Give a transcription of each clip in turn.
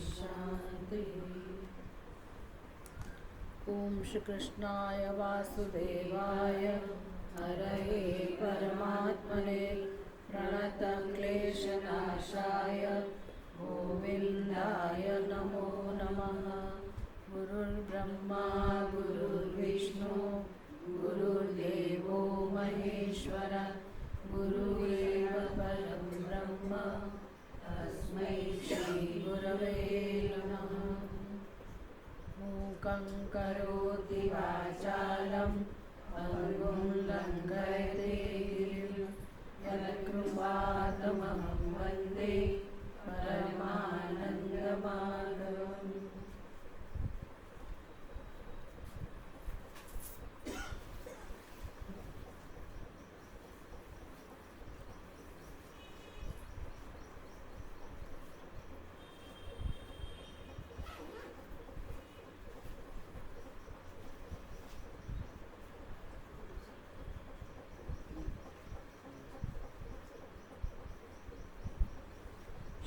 शांति। ओम श्री कृष्णाय वासुदेवाय हरये परमात्मने प्रणतक्लेशनाशाय गोविन्दाय नमो नमः। गुरुर्ब्रह्मा गुरुर्विष्णु गुरुर्देवो महेश्वर गुरुरेव परं ब्रह्म तस्मै श्री गुरवे नमः। मूकं करोति वाचालं पङ्गुं लङ्घयते गिरिं यत्कृपातमहं वन्दे परमानन्दमाधवम्।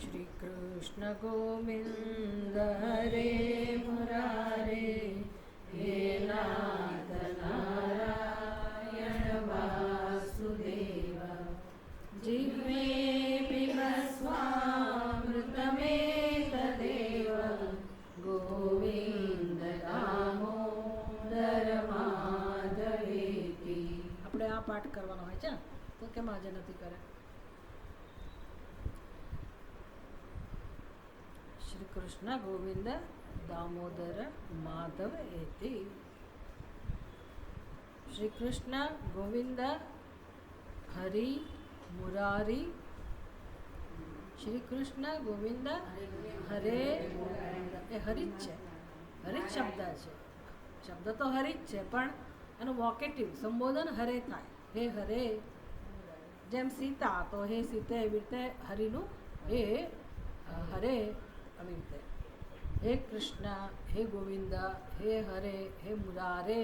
श्री कृष्ण गोविंद हरे मुरारे हे नाथ नारायण वासुदेव। जिह्वे पिबस्वामृतमेतदेव गोविंद दामोदर माधवेति। આપણે આ પાઠ કરવાનો હોય છે તો કેમ આજે નથી કરે? श्री कृष्ण गोविंद दामोदर माधव एति। श्री कृष्ण गोविंद हरि मुरारी। श्री कृष्ण गोविंद हरे ए हरिच है। हरिच शब्द है। शब्द तो हरिच है पण एनु वोकेटिव संबोधन हरे थाय। हे हरे जेम सीता तो हे सीते एवी रीते हरिनु हे हरे આવી રીતે हे कृष्ण हे गोविंद हे हरे हे मुरारे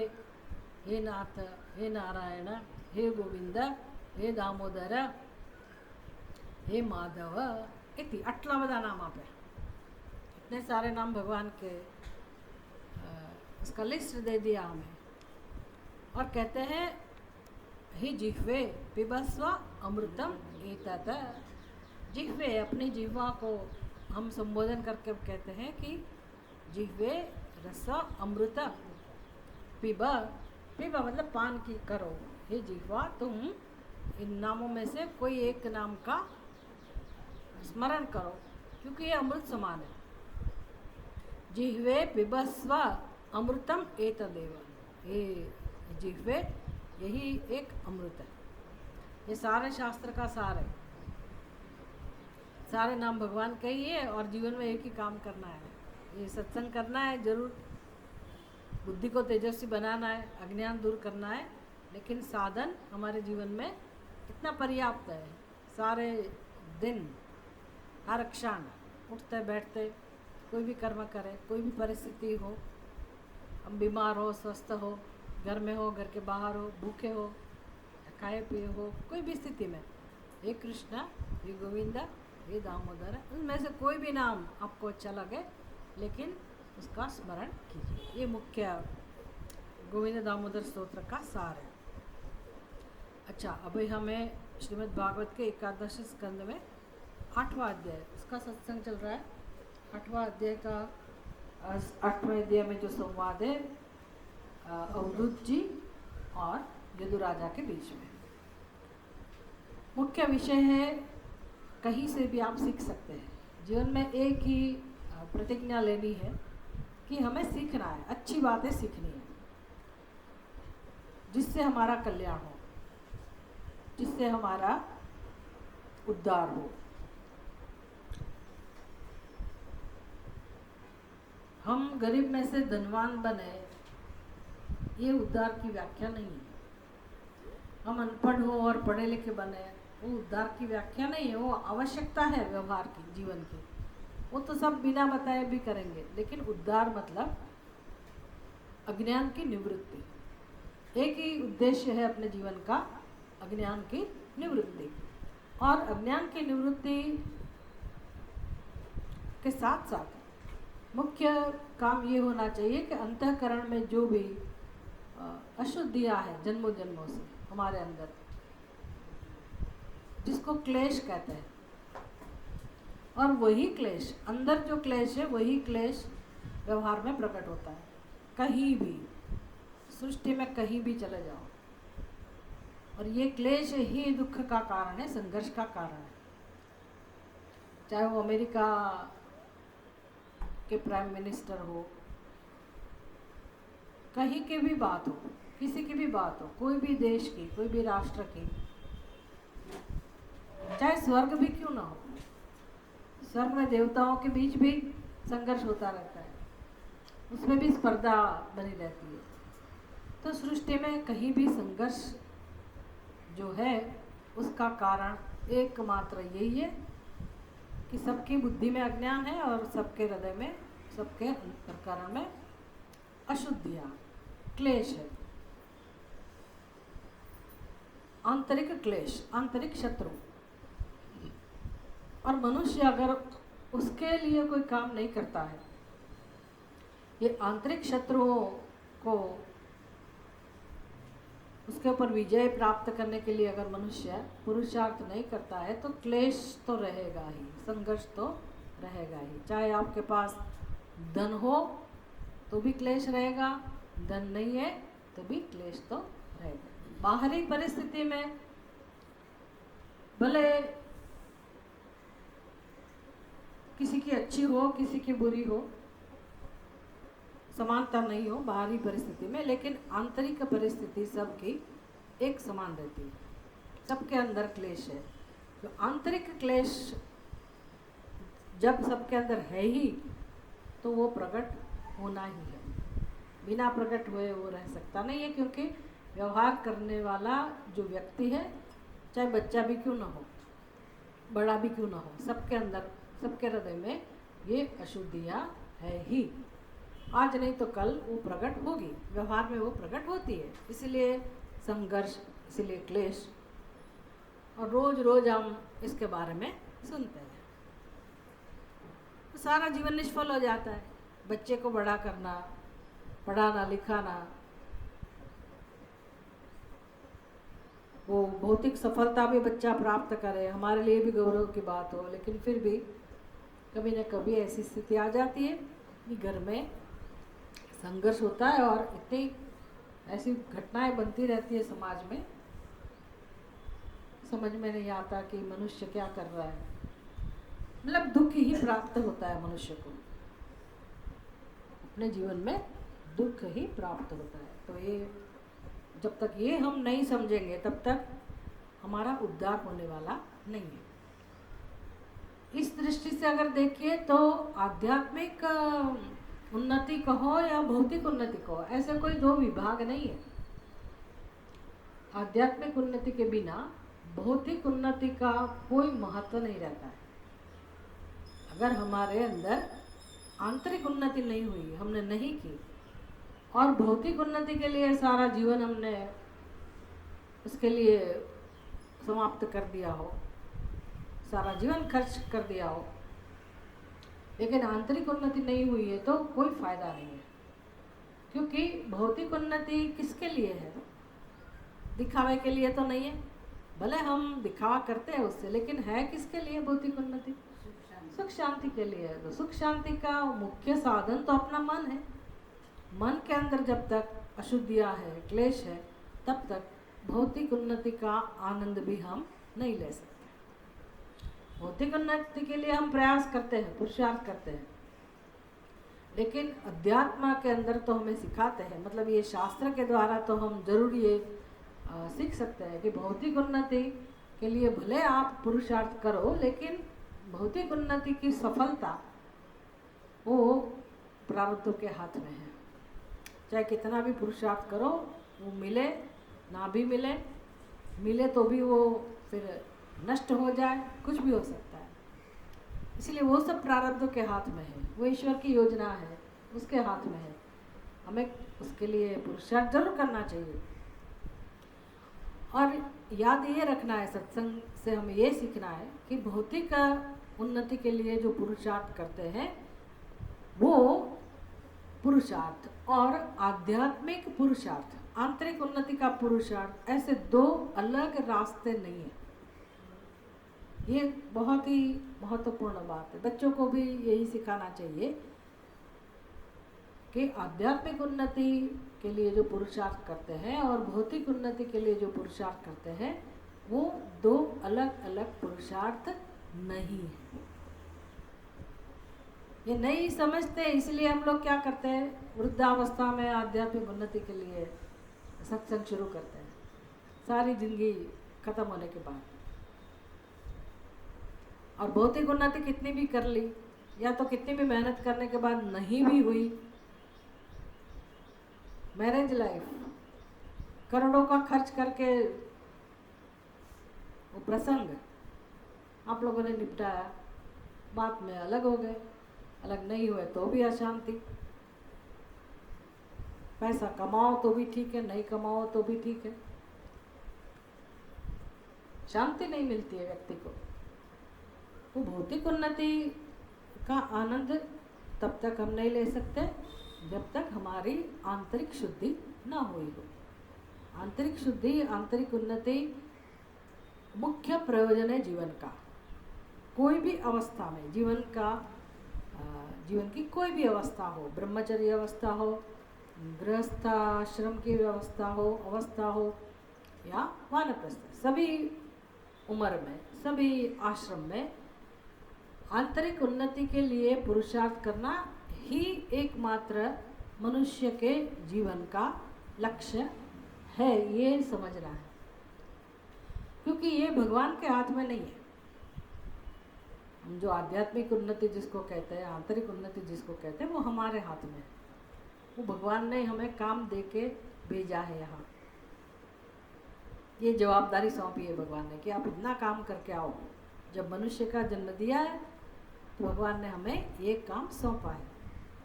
हे नाथ हे नारायण हे गोविंद हे दामोदर हे माधव इति आटला बधा नाम आपे। इतने सारे नाम भगवान के उसका लिस्ट दे दिया हमें और कहते हैं ही जिह्वे पिबस्व अमृतम एतत्। जिह्वे अपनी जिह्वा को हम संबोधन करके कहते हैं कि जिह्वे रस अमृत पिब। पिब मतलब पान की करो। हे जिह्वा तुम इन नामों में से कोई एक नाम का स्मरण करो क्योंकि ये अमृत समान है। जिह्वे पिबस्व अमृतम एतदेव। ये जिह्वे यही एक अमृत है। ये सारे शास्त्र का सार है। सारे नाम भगवान का ही है और जीवन में एक ही काम करना है। ये सत्संग करना है जरूर, बुद्धि को तेजस्वी बनाना है, अज्ञान दूर करना है, लेकिन साधन हमारे जीवन में इतना पर्याप्त है। सारे दिन हर क्षण उठते बैठते कोई भी कर्म करे, कोई भी परिस्थिति हो, हम बीमार हो स्वस्थ हो, घर में हो घर के बाहर हो, भूखे हो खाए पिए हो, कोई भी स्थिति में हे कृष्ण हे गोविंद हे दामोदर, उनमें से कोई भी नाम आपको अच्छा लगे लेकिन उसका स्मरण कीजिए। ये मुख्य गोविंद दामोदर स्तोत्र का सार है। अच्छा, अभी हमें श्रीमद् भागवत के एकादश स्कंद में 8वां अध्याय उसका सत्संग चल रहा है। 8वां अध्याय का 8वें अध्याय में जो संवाद है अवधूत जी और यदुराजा के बीच में, मुख्य विषय है कहीं से भी आप सीख सकते हैं। जीवन में एक ही प्रतिज्ञा लेनी है कि हमें सीखना है, अच्छी बातें सीखनी है जिससे हमारा कल्याण हो, जिससे हमारा उद्धार हो। हम गरीब में से धनवान बने ये उद्धार की व्याख्या नहीं है। हम अनपढ़ हो और पढ़े लिखे बने वो उद्धार की व्याख्या नहीं है। वो आवश्यकता है व्यवहार की, जीवन की, वो तो सब बिना बताए भी करेंगे। लेकिन उद्धार मतलब अज्ञान की निवृत्ति। एक ही उद्देश्य है अपने जीवन का, अज्ञान की निवृत्ति। और अज्ञान की निवृत्ति के साथ साथ मुख्य काम ये होना चाहिए कि अंतःकरण में जो भी अशुद्धियाँ है जन्मों जन्मों से हमारे अंदर, जिसको क्लेश कहते हैं, और वही क्लेश, अंदर जो क्लेश है वही क्लेश व्यवहार में प्रकट होता है। कहीं भी सृष्टि में कहीं भी चले जाओ, और ये क्लेश ही दुख का कारण है, संघर्ष का कारण है। चाहे वो अमेरिका के प्राइम मिनिस्टर हो, कहीं की भी बात हो, किसी की भी बात हो, कोई भी देश की, कोई भी राष्ट्र की, चाहे स्वर्ग भी क्यों ना हो, स्वर्ग में देवताओं के बीच भी संघर्ष होता रहता है, उसमें भी स्पर्धा बनी रहती है। तो सृष्टि में कहीं भी संघर्ष जो है उसका कारण एकमात्र यही है कि सबकी बुद्धि में अज्ञान है और सबके हृदय में, सबके अंतःकरण में अशुद्धियाँ, क्लेश है, आंतरिक क्लेश, आंतरिक शत्रु। और मनुष्य अगर उसके लिए कोई काम नहीं करता है, ये आंतरिक शत्रुओं को, उसके ऊपर विजय प्राप्त करने के लिए अगर मनुष्य पुरुषार्थ नहीं करता है तो क्लेश तो रहेगा ही, संघर्ष तो रहेगा ही। चाहे आपके पास धन हो तो भी क्लेश रहेगा, धन नहीं है तो भी क्लेश तो रहेगा। बाहरी परिस्थिति में भले किसी की अच्छी हो, किसी की बुरी हो, समानता नहीं हो बाहरी परिस्थिति में, लेकिन आंतरिक परिस्थिति सबकी एक समान रहती है, सबके अंदर क्लेश है। तो आंतरिक क्लेश जब सबके अंदर है ही तो वो प्रकट होना ही है, बिना प्रकट हुए वो रह सकता नहीं है। क्योंकि व्यवहार करने वाला जो व्यक्ति है, चाहे बच्चा भी क्यों ना हो, बड़ा भी क्यों ना हो, सबके अंदर, सबके हृदय में ये अशुद्धियाँ है ही। आज नहीं तो कल वो प्रकट होगी, व्यवहार में वो प्रकट होती है। इसलिए संघर्ष, इसलिए क्लेश, और रोज रोज हम इसके बारे में सुनते हैं, तो सारा जीवन निष्फल हो जाता है। बच्चे को बड़ा करना, पढ़ाना लिखाना, वो भौतिक सफलता भी बच्चा प्राप्त करे, हमारे लिए भी गौरव की बात हो, लेकिन फिर भी कभी न कभी ऐसी स्थिति आ जाती है कि घर में संघर्ष होता है और इतनी ऐसी घटनाएं बनती रहती है समाज में, समझ में नहीं आता कि मनुष्य क्या कर रहा है। मतलब दुख ही प्राप्त होता है मनुष्य को, अपने जीवन में दुख ही प्राप्त होता है। तो ये जब तक ये हम नहीं समझेंगे तब तक हमारा उद्धार होने वाला नहीं है। इस दृष्टि से अगर देखिए तो आध्यात्मिक उन्नति कहो या भौतिक उन्नति कहो, ऐसे कोई दो विभाग नहीं है। आध्यात्मिक उन्नति के बिना भौतिक उन्नति का कोई महत्व नहीं रहता है। अगर हमारे अंदर आंतरिक उन्नति नहीं हुई, हमने नहीं की, और भौतिक उन्नति के लिए सारा जीवन हमने उसके लिए समाप्त कर दिया हो, सारा जीवन खर्च कर दिया हो, लेकिन आंतरिक उन्नति नहीं हुई है तो कोई फायदा नहीं है। क्योंकि भौतिक उन्नति किसके लिए है? दिखावे के लिए तो नहीं है। भले हम दिखावा करते हैं उससे, लेकिन है किसके लिए भौतिक उन्नति? सुख शांति के लिए। तो सुख शांति का मुख्य साधन तो अपना मन है। मन के अंदर जब तक अशुद्धियाँ है, क्लेश है, तब तक भौतिक उन्नति का आनंद भी हम नहीं ले सकते। भौतिक उन्नति के लिए हम प्रयास करते हैं, पुरुषार्थ करते हैं, लेकिन अध्यात्म के अंदर तो हमें सिखाते हैं, मतलब ये शास्त्र के द्वारा तो हम जरूर ये सीख सकते हैं कि भौतिक उन्नति के लिए भले आप पुरुषार्थ करो, लेकिन भौतिक उन्नति की सफलता वो प्रारब्धों के हाथ में है। चाहे कितना भी पुरुषार्थ करो, वो मिले ना भी मिले, मिले तो भी वो फिर नष्ट हो जाए, कुछ भी हो सकता है। इसलिए वो सब प्रारब्धों के हाथ में है, वो ईश्वर की योजना है, उसके हाथ में है। हमें उसके लिए पुरुषार्थ जरूर करना चाहिए। और याद ये रखना है, सत्संग से हमें ये सीखना है कि भौतिक उन्नति के लिए जो पुरुषार्थ करते हैं वो पुरुषार्थ और आध्यात्मिक पुरुषार्थ, आंतरिक उन्नति का पुरुषार्थ, ऐसे दो अलग रास्ते नहीं है। ये बहुत ही महत्वपूर्ण बात है। बच्चों को भी यही सिखाना चाहिए कि आध्यात्मिक उन्नति के लिए जो पुरुषार्थ करते हैं और भौतिक उन्नति के लिए जो पुरुषार्थ करते हैं, वो दो अलग अलग पुरुषार्थ नहीं है। ये नहीं समझते, इसलिए हम लोग क्या करते हैं, वृद्धावस्था में आध्यात्मिक उन्नति के लिए सत्संग शुरू करते हैं, सारी जिंदगी खत्म होने के बाद। और भौतिक उन्नति कितनी भी कर ली या तो कितनी भी मेहनत करने के बाद नहीं भी हुई, मैरिज लाइफ करोड़ों का खर्च करके वो प्रसंग आप लोगों ने निपटाया, बाद में अलग हो गए, अलग नहीं हुए तो भी अशांति। पैसा कमाओ तो भी ठीक है, नहीं कमाओ तो भी ठीक है, शांति नहीं मिलती है व्यक्ति को। तो भौतिक उन्नति का आनंद तब तक हम नहीं ले सकते जब तक हमारी आंतरिक शुद्धि ना हुई हो। आंतरिक शुद्धि, आंतरिक उन्नति मुख्य प्रयोजन है जीवन का। कोई भी अवस्था में जीवन की कोई भी अवस्था हो, ब्रह्मचर्य अवस्था हो, गृहस्थाश्रम की अवस्था हो या वानप्रस्थ, सभी उम्र में, सभी आश्रम में आंतरिक उन्नति के लिए पुरुषार्थ करना ही एकमात्र मनुष्य के जीवन का लक्ष्य है, ये समझना है। क्योंकि ये भगवान के हाथ में नहीं है। हम जो आध्यात्मिक उन्नति जिसको कहते हैं, आंतरिक उन्नति जिसको कहते हैं, वो हमारे हाथ में है। वो भगवान ने हमें काम दे के भेजा है यहाँ, ये जवाबदारी सौंपी है भगवान ने कि आप इतना काम करके आओ। जब मनुष्य का जन्म दिया है तो भगवान ने हमें ये काम सौंपा है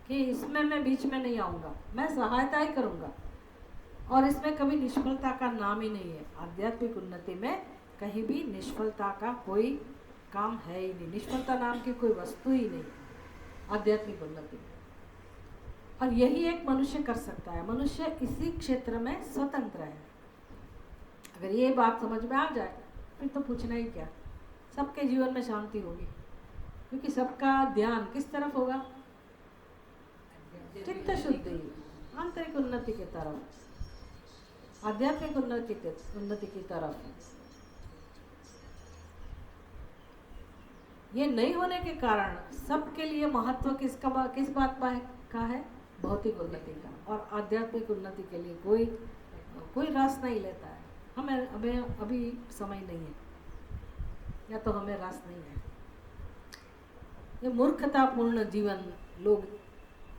कि इसमें मैं बीच में नहीं आऊँगा, मैं सहायता ही करूँगा, और इसमें कभी निष्फलता का नाम ही नहीं है। आध्यात्मिक उन्नति में कहीं भी निष्फलता का कोई काम है ही नहीं, निष्फलता नाम की कोई वस्तु ही नहीं आध्यात्मिक उन्नति में। और यही एक मनुष्य कर सकता है। मनुष्य इसी क्षेत्र में स्वतंत्र है। अगर ये बात समझ में आ जाए फिर तो पूछना ही क्या, सबके जीवन में शांति होगी। क्योंकि सबका ध्यान किस तरफ होगा, चित्त शुद्धि, आंतरिक उन्नति की तरफ, आध्यात्मिक उन्नति की तरफ। ये नहीं होने के कारण सबके लिए महत्व किस बात का है, भौतिक उन्नति का, और आध्यात्मिक उन्नति के लिए कोई रास नहीं लेता है। हमें अभी समय नहीं है, या तो हमें रास नहीं है। ये मूर्खतापूर्ण जीवन लोग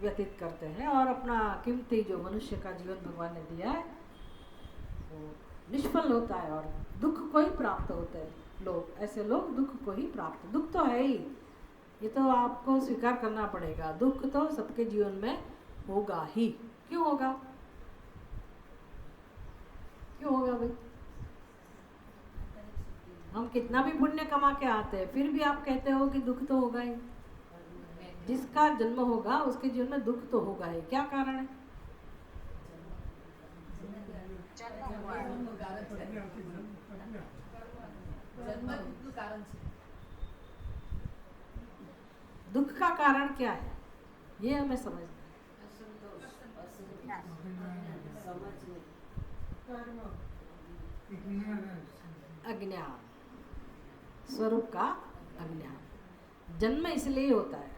व्यतीत करते हैं और अपना कीमती जो मनुष्य का जीवन भगवान ने दिया है वो निष्फल होता है और दुख को ही प्राप्त होते हैं लोग। ऐसे लोग दुख को ही प्राप्त, दुख तो है ही, ये तो आपको स्वीकार करना पड़ेगा। दुख तो सबके जीवन में होगा ही। क्यों होगा भाई? हम कितना भी पुण्य कमा के आते हैं फिर भी आप कहते हो कि दुख तो होगा ही। जिसका जन्म होगा उसके जीवन में दुख तो होगा ही। क्या कारण है? दुख का कारण क्या है ये हमें समझना है। अज्ञान, स्वरूप का अज्ञान। जन्म इसलिए होता है,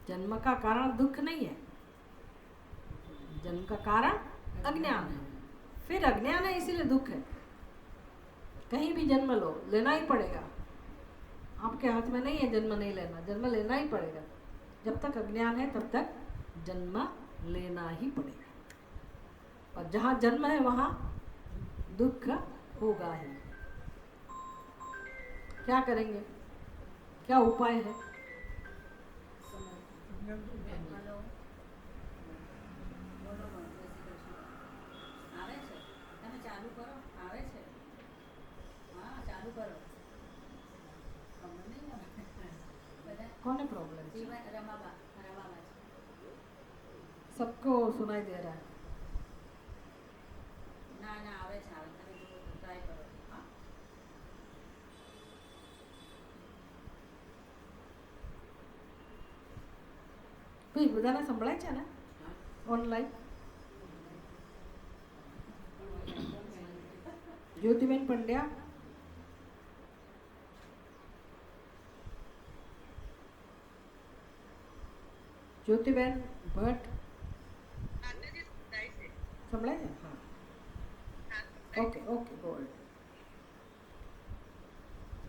जन्म का कारण दुख नहीं है, जन्म का कारण अज्ञान है। फिर अज्ञान है इसलिए दुख है। कहीं भी जन्म लो, लेना ही पड़ेगा। आपके हाथ में नहीं है जन्म नहीं लेना, जन्म लेना ही पड़ेगा। जब तक अज्ञान है तब तक जन्म लेना ही पड़ेगा। और जहाँ जन्म है वहाँ दुख होगा ही। क्या करेंगे, क्या उपाय है? કોને પ્રોબ્લેમ છે? सबको सुनाई दे रहा है। ના ના આવે છે આવે તમે જુઓ તો ટ્રાય કરો હા ભાઈ બધાને સંભળાય છે ને ઓનલાઈન? જ્યોતિબેન પંડ્યા, જ્યોતિબેન ભટ્ટ સંભળાય છે? હા, ઓકે ઓકે ગોલ્ડ.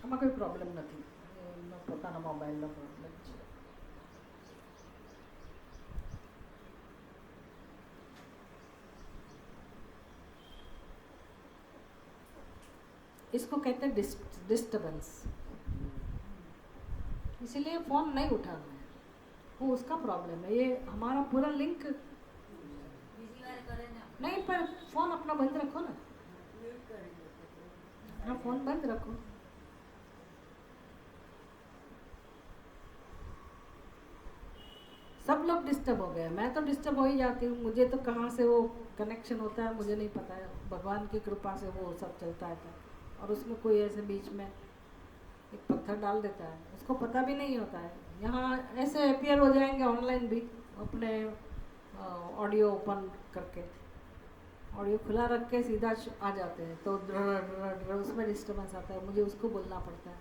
આમાં કોઈ પ્રોબ્લેમ નથી, એમનો પોતાના મોબાઈલનો પ્રોબ્લેમ છે. इसको कहते हैं डिस्टर्बेंस, इसीलिए फ़ोन नहीं उठाना है, वो उसका प्रॉब्लम है. ये हमारा पूरा लिंक બીજી વાર કરે ને नहीं, पर फ़ोन अपना बंद रखो ना, મ્યુટ કરી દો अपना फ़ोन बंद रखो. सब लोग डिस्टर्ब हो गए, मैं तो डिस्टर्ब हो ही जाती हूँ. मुझे तो कहाँ से वो कनेक्शन होता है मुझे नहीं पता है. भगवान की कृपा से वो सब चलता है, और उसमें कोई ऐसे बीच में एक पत्थर डाल देता है, उसको पता भी नहीं होता है. यहाँ ऐसे अपियर हो जाएंगे ऑनलाइन भी, अपने ऑडियो ओपन करके, ऑडियो खुला रख के सीधा आ जाते हैं, तो उसमें डिस्टर्बेंस आता है, मुझे उसको बोलना पड़ता है.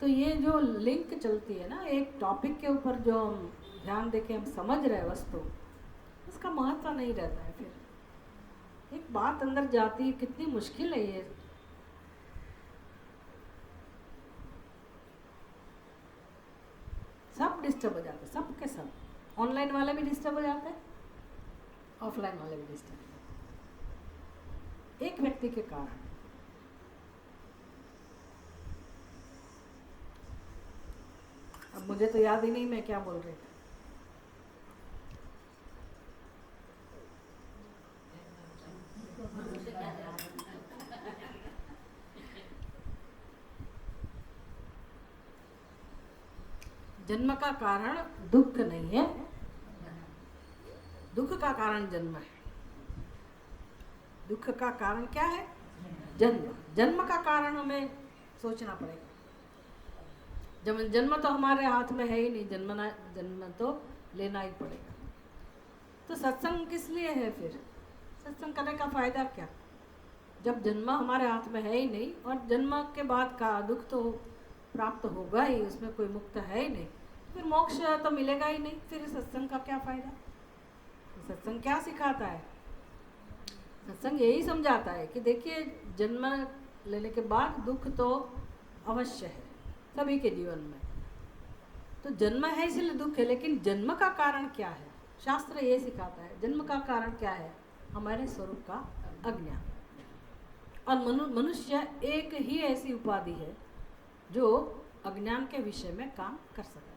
तो ये जो लिंक चलती है ना, एक टॉपिक के ऊपर जो हम ध्यान देके हम समझ रहे हैं वस्तु, उसका महत्व नहीं रहता है. फिर एक बात अंदर जाती है, कितनी मुश्किल है ये. सब डिस्टर्ब हो जाते हैं, सब के सब. ऑनलाइन वाले भी डिस्टर्ब हो जाते हैं, ऑफलाइन वाले भी डिस्टर्ब हो जाते हैं, एक व्यक्ति के कारण. अब मुझे तो याद ही नहीं मैं क्या बोल रही थी. जन्म का कारण दुख नहीं है, दुख का कारण जन्म है. दुख का कारण क्या है? जन्म. जन्म का कारण हमें सोचना पड़ेगा. जन्म तो हमारे हाथ में है ही नहीं, जन्म तो लेना ही पड़ेगा. तो सत्संग किस लिए है फिर? सत्संग करने का फायदा क्या, जब जन्म हमारे हाथ में है ही नहीं, और जन्म के बाद का दुख तो प्राप्त होगा ही, उसमें कोई मुक्त है ही नहीं, फिर मोक्ष तो मिलेगा ही नहीं. फिर सत्संग का क्या फायदा? सत्संग क्या सिखाता है? सत्संग यही समझाता है कि देखिए, जन्म लेने के बाद दुख तो अवश्य है सभी के जीवन में. तो जन्म है इसलिए दुख है, लेकिन जन्म का कारण क्या है? शास्त्र ये सिखाता है, जन्म का कारण क्या है? हमारे स्वरूप का अज्ञान. और मनुष्य एक ही ऐसी उपाधि है जो अज्ञान के विषय में काम कर सकता है.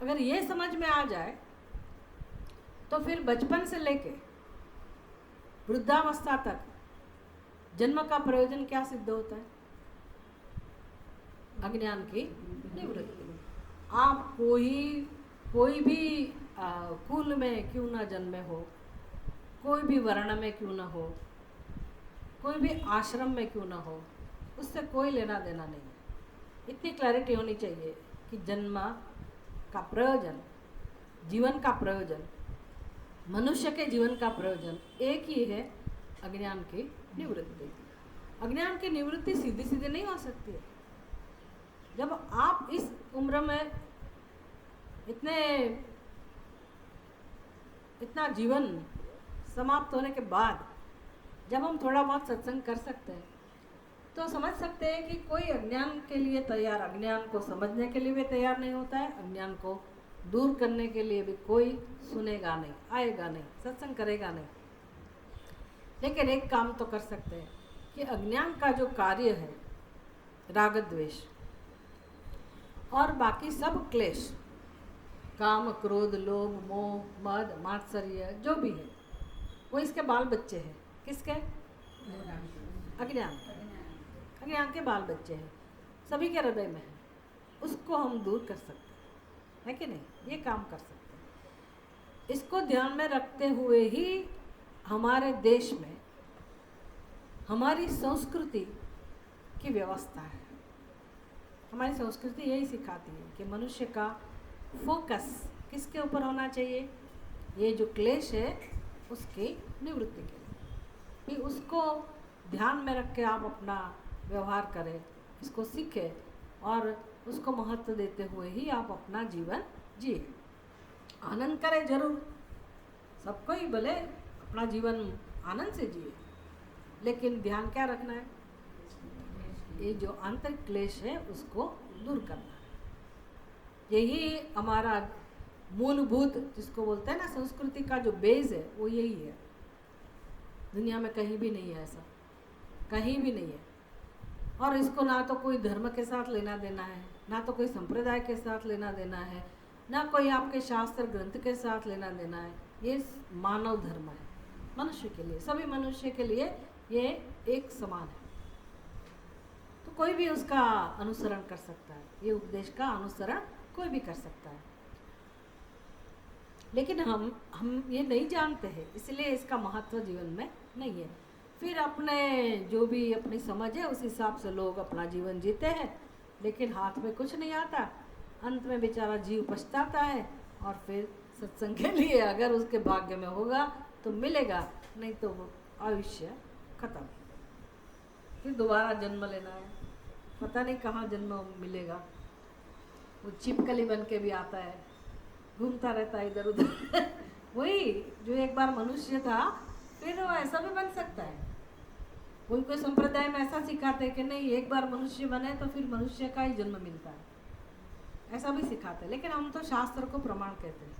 अगर ये समझ में आ जाए तो फिर बचपन से लेके वृद्धावस्था तक जन्म का प्रयोजन क्या सिद्ध होता है? अज्ञान की निवृत्ति. आप कोई भी कुल में क्यों ना जन्मे हो, कोई भी वर्ण में क्यों ना हो, कोई भी आश्रम में क्यों ना हो, उससे कोई लेना देना नहीं है. इतनी क्लैरिटी होनी चाहिए कि जन्म का प्रयोजन, जीवन का प्रयोजन, मनुष्य के जीवन का प्रयोजन एक ही है, अज्ञान की निवृत्ति. अज्ञान की निवृत्ति सीधी सीधी नहीं हो सकती है. जब आप इस उम्र में इतना जीवन समाप्त होने के बाद जब हम थोड़ा बहुत सत्संग कर सकते हैं, तो समझ सकते हैं कि कोई अज्ञान के लिए तैयार, अज्ञान को समझने के लिए भी तैयार नहीं होता है, अज्ञान को दूर करने के लिए भी कोई सुनेगा नहीं, आएगा नहीं, सत्संग करेगा नहीं. लेकिन एक काम तो कर सकते हैं कि अज्ञान का जो कार्य है, राग द्वेष और बाकी सब क्लेश, काम क्रोध लोभ मोह मद मात्सर्य जो भी है, वो इसके बाल बच्चे हैं. किसके? अज्ञान. अज्ञान के बाल बच्चे हैं, सभी के हृदय में है. उसको हम दूर कर सकते हैं. है कि नहीं, ये काम कर सकते हैं। इसको ध्यान में रखते हुए ही हमारे देश में हमारी संस्कृति की व्यवस्था है। हमारी संस्कृति यही सिखाती है कि मनुष्य का फोकस किसके ऊपर होना चाहिए, ये जो क्लेश है उसकी निवृत्ति के लिए, कि उसको ध्यान में रख के आप अपना व्यवहार करें, इसको सीखें और उसको महत्व देते हुए ही आप अपना जीवन जिए। आनंद करें जरूर, सबको ही भले अपना जीवन आनंद से जिए, लेकिन ध्यान क्या रखना है, ये जो आंतरिक क्लेश है उसको दूर करना है। यही हमारा मूलभूत, जिसको बोलते हैं ना संस्कृति का जो बेस है, वो यही है। दुनिया में कहीं भी नहीं है ऐसा, कहीं भी नहीं है। और इसको ना तो कोई धर्म के साथ लेना देना है, ना तो कोई संप्रदाय के साथ लेना देना है, ना कोई आपके शास्त्र ग्रंथ के साथ लेना देना है। ये मानव धर्म है, मनुष्य के लिए, सभी मनुष्य के लिए ये एक समान है। तो कोई भी उसका अनुसरण कर सकता है, ये उपदेश का अनुसरण कोई भी कर सकता है। लेकिन हम ये नहीं जानते हैं, इसलिए इसका महत्व जीवन में नहीं है। फिर अपने जो भी अपनी समझ है उस हिसाब से लोग अपना जीवन जीते हैं, लेकिन हाथ में कुछ नहीं आता। अंत में बेचारा जीव पछताता है और फिर सत्संग के लिए अगर उसके भाग्य में होगा तो मिलेगा, नहीं तो वो आयुष्य खत्म, फिर दोबारा जन्म लेना है, पता नहीं कहाँ जन्म मिलेगा। वो छिपकली बन के भी आता है, घूमता रहता है इधर उधर वही जो एक बार मनुष्य था फिर वो ऐसा भी बन सकता है। कोई कोई संप्रदाय में ऐसा सिखाते हैं कि नहीं, एक बार मनुष्य बने तो फिर मनुष्य का ही जन्म मिलता है, ऐसा भी सिखाते हैं। लेकिन हम तो शास्त्र को प्रमाण कहते हैं,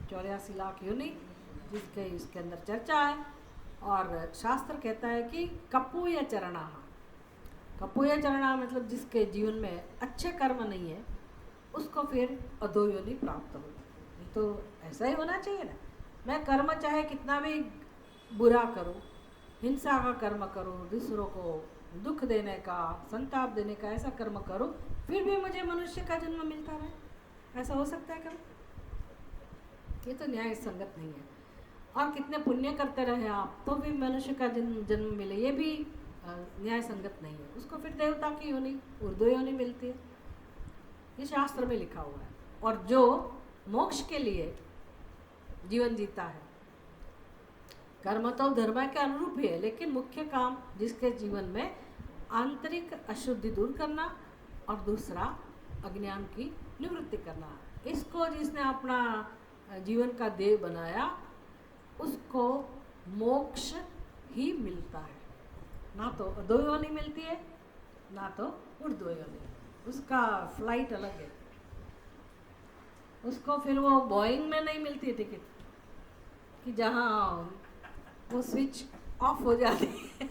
84 लाख योनि जिसके इसके अंदर चर्चा है। और शास्त्र कहता है कि कपूय चरणा, कपूय चरणा मतलब जिसके जीवन में अच्छे कर्म नहीं है उसको फिर अधोयोनि प्राप्त होगी। तो ऐसा ही होना चाहिए ना, मैं कर्म चाहे कितना भी बुरा करूं, हिंसा का कर्म करूं, दूसरों को दुख देने का, संताप देने का ऐसा कर्म करूं, फिर भी मुझे मनुष्य का जन्म मिलता रहे, ऐसा हो सकता है कभी? ये तो न्याय संगत नहीं है। और कितने पुण्य करते रहे आप तो भी मनुष्य का जन्म मिले, ये भी न्याय संगत नहीं है। उसको फिर देवता की योनि, उर्दू योनि मिलती है, ये शास्त्र में लिखा हुआ है। और जो मोक्ष के लिए जीवन जीता है, कर्म तो धर्म के अनुरूप ही है, लेकिन मुख्य काम जिसके जीवन में आंतरिक अशुद्धि दूर करना और दूसरा अज्ञान की निवृत्ति करना, इसको जिसने अपना जीवन का ध्येय बनाया उसको मोक्ष ही मिलता है। ना तो अधो योनि मिलती है, ना तो ऊर्ध्व योनि, उसका फ्लाइट अलग है। उसको फिर वो बोइंग में नहीं मिलती है टिकट कि जहाँ वो स्विच ऑफ हो जाती है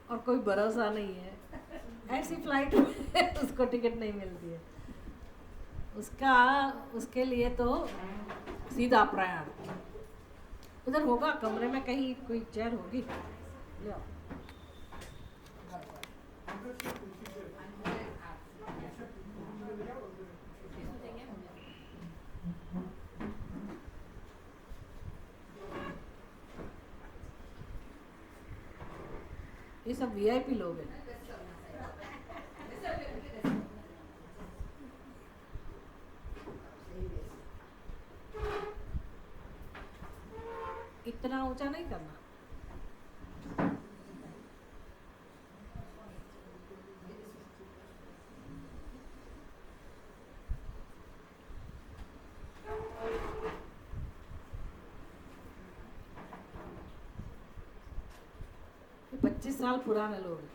और कोई भरोसा नहीं है, ऐसी फ्लाइट में उसको टिकट नहीं मिलती है। उसके लिए तो सीधा प्रयाण। उधर होगा कमरे में कहीं कोई चेयर होगी, ले आओ। ये सब वीआईपी लोग हैं। इतना ऊंचा नहीं करना। ये 25 साल पुराने लोग हैं।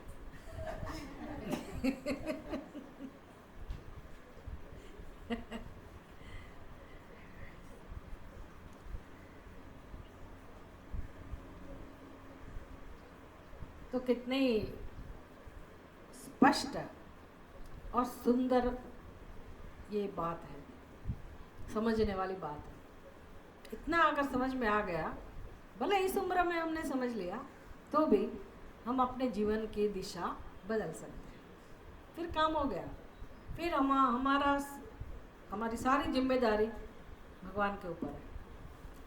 तो कितनी स्पष्ट और सुंदर ये बात है, समझने वाली बात है। इतना अगर समझ में आ गया, भले इस उम्र में हमने समझ लिया तो भी हम अपने जीवन की दिशा बदल सकते हैं। फिर काम हो गया, फिर हमारी सारी जिम्मेदारी भगवान के ऊपर है,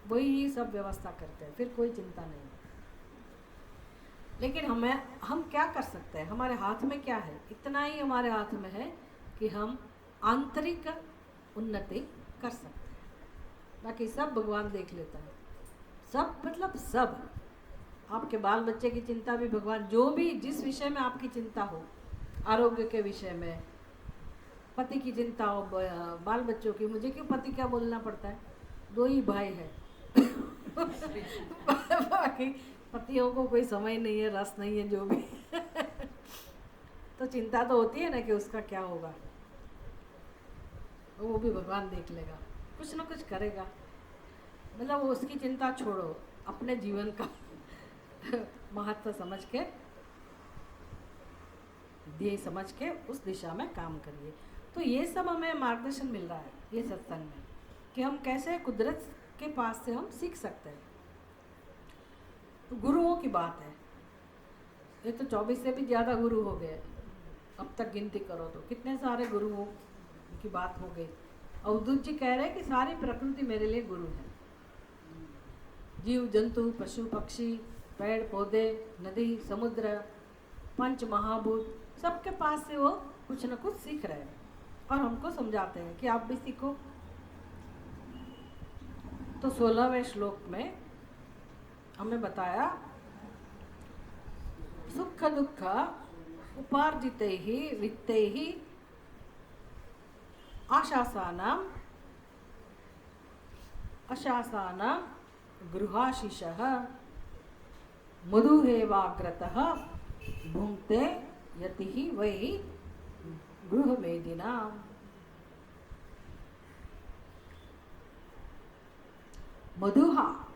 वही ही सब व्यवस्था करते हैं, फिर कोई चिंता नहीं। लेकिन हम क्या कर सकते हैं, हमारे हाथ में क्या है? इतना ही हमारे हाथ में है कि हम आंतरिक उन्नति कर सकते हैं, बाकी सब भगवान देख लेता है। सब मतलब सब, आपके बाल बच्चे की चिंता भी भगवान, जो भी जिस विषय में आपकी चिंता हो, आरोग्य के विषय में, पति की चिंता हो, बाल बच्चों की, मुझे क्यों पति क्या बोलना पड़ता है, 2 ही भाई है बाकी पतियों को कोई समय नहीं है, रस नहीं है, जो भी तो चिंता तो होती है ना कि उसका क्या होगा, वो भी भगवान देख लेगा, कुछ ना कुछ करेगा। मतलब उसकी चिंता छोड़ो, अपने जीवन का महत्व समझ के, ध्येय समझ के उस दिशा में काम करिए। तो ये सब हमें मार्गदर्शन मिल रहा है ये सत्संग में, कि हम कैसे कुदरत के पास से हम सीख सकते हैं। तो गुरुओं की बात है, ये तो 24 से भी ज़्यादा गुरु हो गए, अब तक गिनती करो तो कितने सारे गुरुओं की बात हो गई। अवधूत जी कह रहे हैं कि सारी प्रकृति मेरे लिए गुरु है, जीव जंतु, पशु पक्षी, पेड़ पौधे, नदी समुद्र, पंच महाभूत, सबके पास से वो कुछ न कुछ सीख रहे हैं और हमको समझाते हैं कि आप भी सीखो। तो 16वें श्लोक में हमें बताया, सुख दुख उपार्जिते ही वित्ते ही आशासानाम गृहाशिषः मधुहेवाग्रतः भुंक्ते यतिः वै गृहमेदिनाम्। मधुहा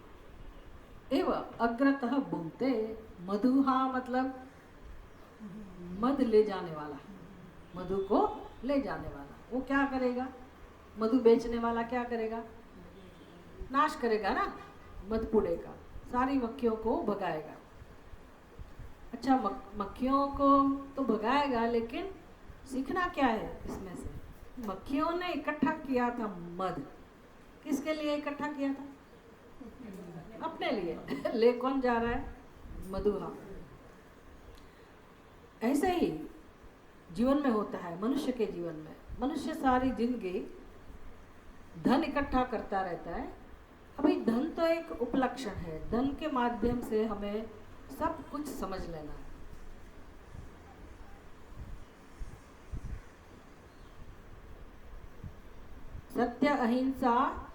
एव अग्रतः भुंक्ते, मधुहा मतलब मध ले जाने वाला, मधु को ले जाने वाला। वो क्या करेगा, मधु बेचने वाला क्या करेगा, नाश करेगा ना मधपुड़े का, सारी मक्खियों को भगाएगा। अच्छा, मक्खियों को तो भगाएगा, लेकिन सीखना क्या है इसमें से? मक्खियों ने इकट्ठा किया था मध, किसके लिए इकट्ठा किया था? अपने लिए ले कौन जा रहा है? मधुहा। ऐसे ही जीवन में होता है, मनुष्य के जीवन में। मनुष्य सारी जिंदगी धन इकट्ठा करता रहता है। अभी धन तो एक उपलक्षण है, धन के माध्यम से हमें सब कुछ समझ लेना है। सत्य अहिंसा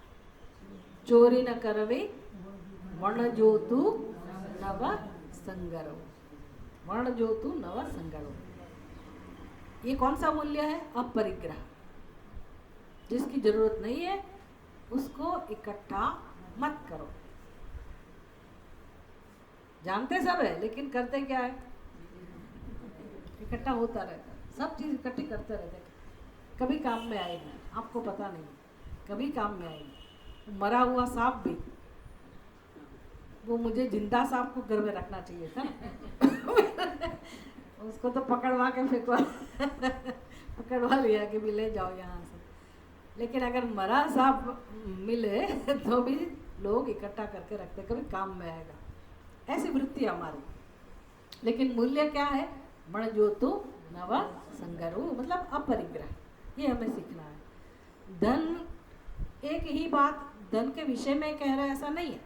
चोरी न करवे, वर्ण जोतु नव संगरो, वर्ण जोतु नव संगरो। ये कौन सा मूल्य है? अपरिग्रह। जिसकी जरूरत नहीं है उसको इकट्ठा मत करो। जानते सब है, लेकिन करते क्या है? इकट्ठा होता रहता है, सब चीज इकट्ठी करते रहते हैं। कभी काम में आएगी, आपको पता नहीं, कभी काम में आएगी। मरा हुआ सांप भी, वो मुझे जिंदा सांप को घर में रखना चाहिए था उसको तो पकड़वा के फेंकवा पकड़वा लिया कि भी ले जाओ यहाँ से। लेकिन अगर मरा सांप मिले तो भी लोग इकट्ठा करके रखते, कभी काम में आएगा। ऐसी वृत्ति है हमारी। लेकिन मूल्य क्या है? मण जोतु नव संगरो, मतलब अपरिग्रह। ये हमें सीखना है। धन, एक ही बात धन के विषय में कह रहा है ऐसा नहीं है।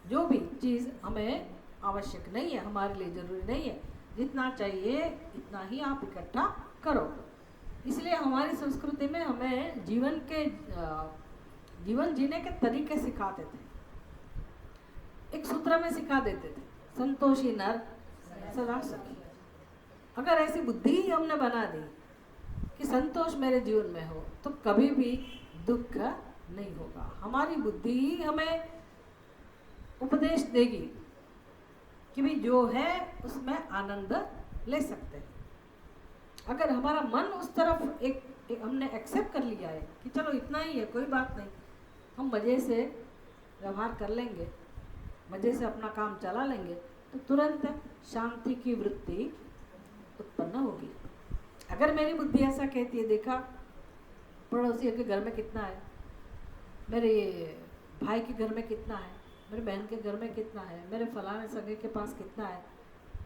जो भी चीज़ हमें आवश्यक नहीं है, हमारे लिए जरूरी नहीं है, जितना चाहिए इतना ही आप इकट्ठा करो। इसलिए हमारी संस्कृति में हमें जीवन जीने के तरीके सिखाते थे। एक सूत्र में सिखा देते थे, संतोषी नर सदा सुखी। अगर ऐसी बुद्धि ही हमने बना दी कि संतोष मेरे जीवन में हो, तो कभी भी दुख नहीं होगा। हमारी बुद्धि ही हमें उपदेश देगी कि भी जो है उसमें आनंद ले सकते हैं। अगर हमारा मन उस तरफ एक हमने एक्सेप्ट कर लिया है कि चलो इतना ही है, कोई बात नहीं, हम मज़े से व्यवहार कर लेंगे, मज़े से अपना काम चला लेंगे, तो तुरंत शांति की वृत्ति उत्पन्न होगी। अगर मेरी बुद्धि ऐसा कहती है, देखा पड़ोसी के घर में कितना है, मेरे भाई के घर में कितना है, मेरे बहन के घर में कितना है, मेरे फलाने सगे के पास कितना है,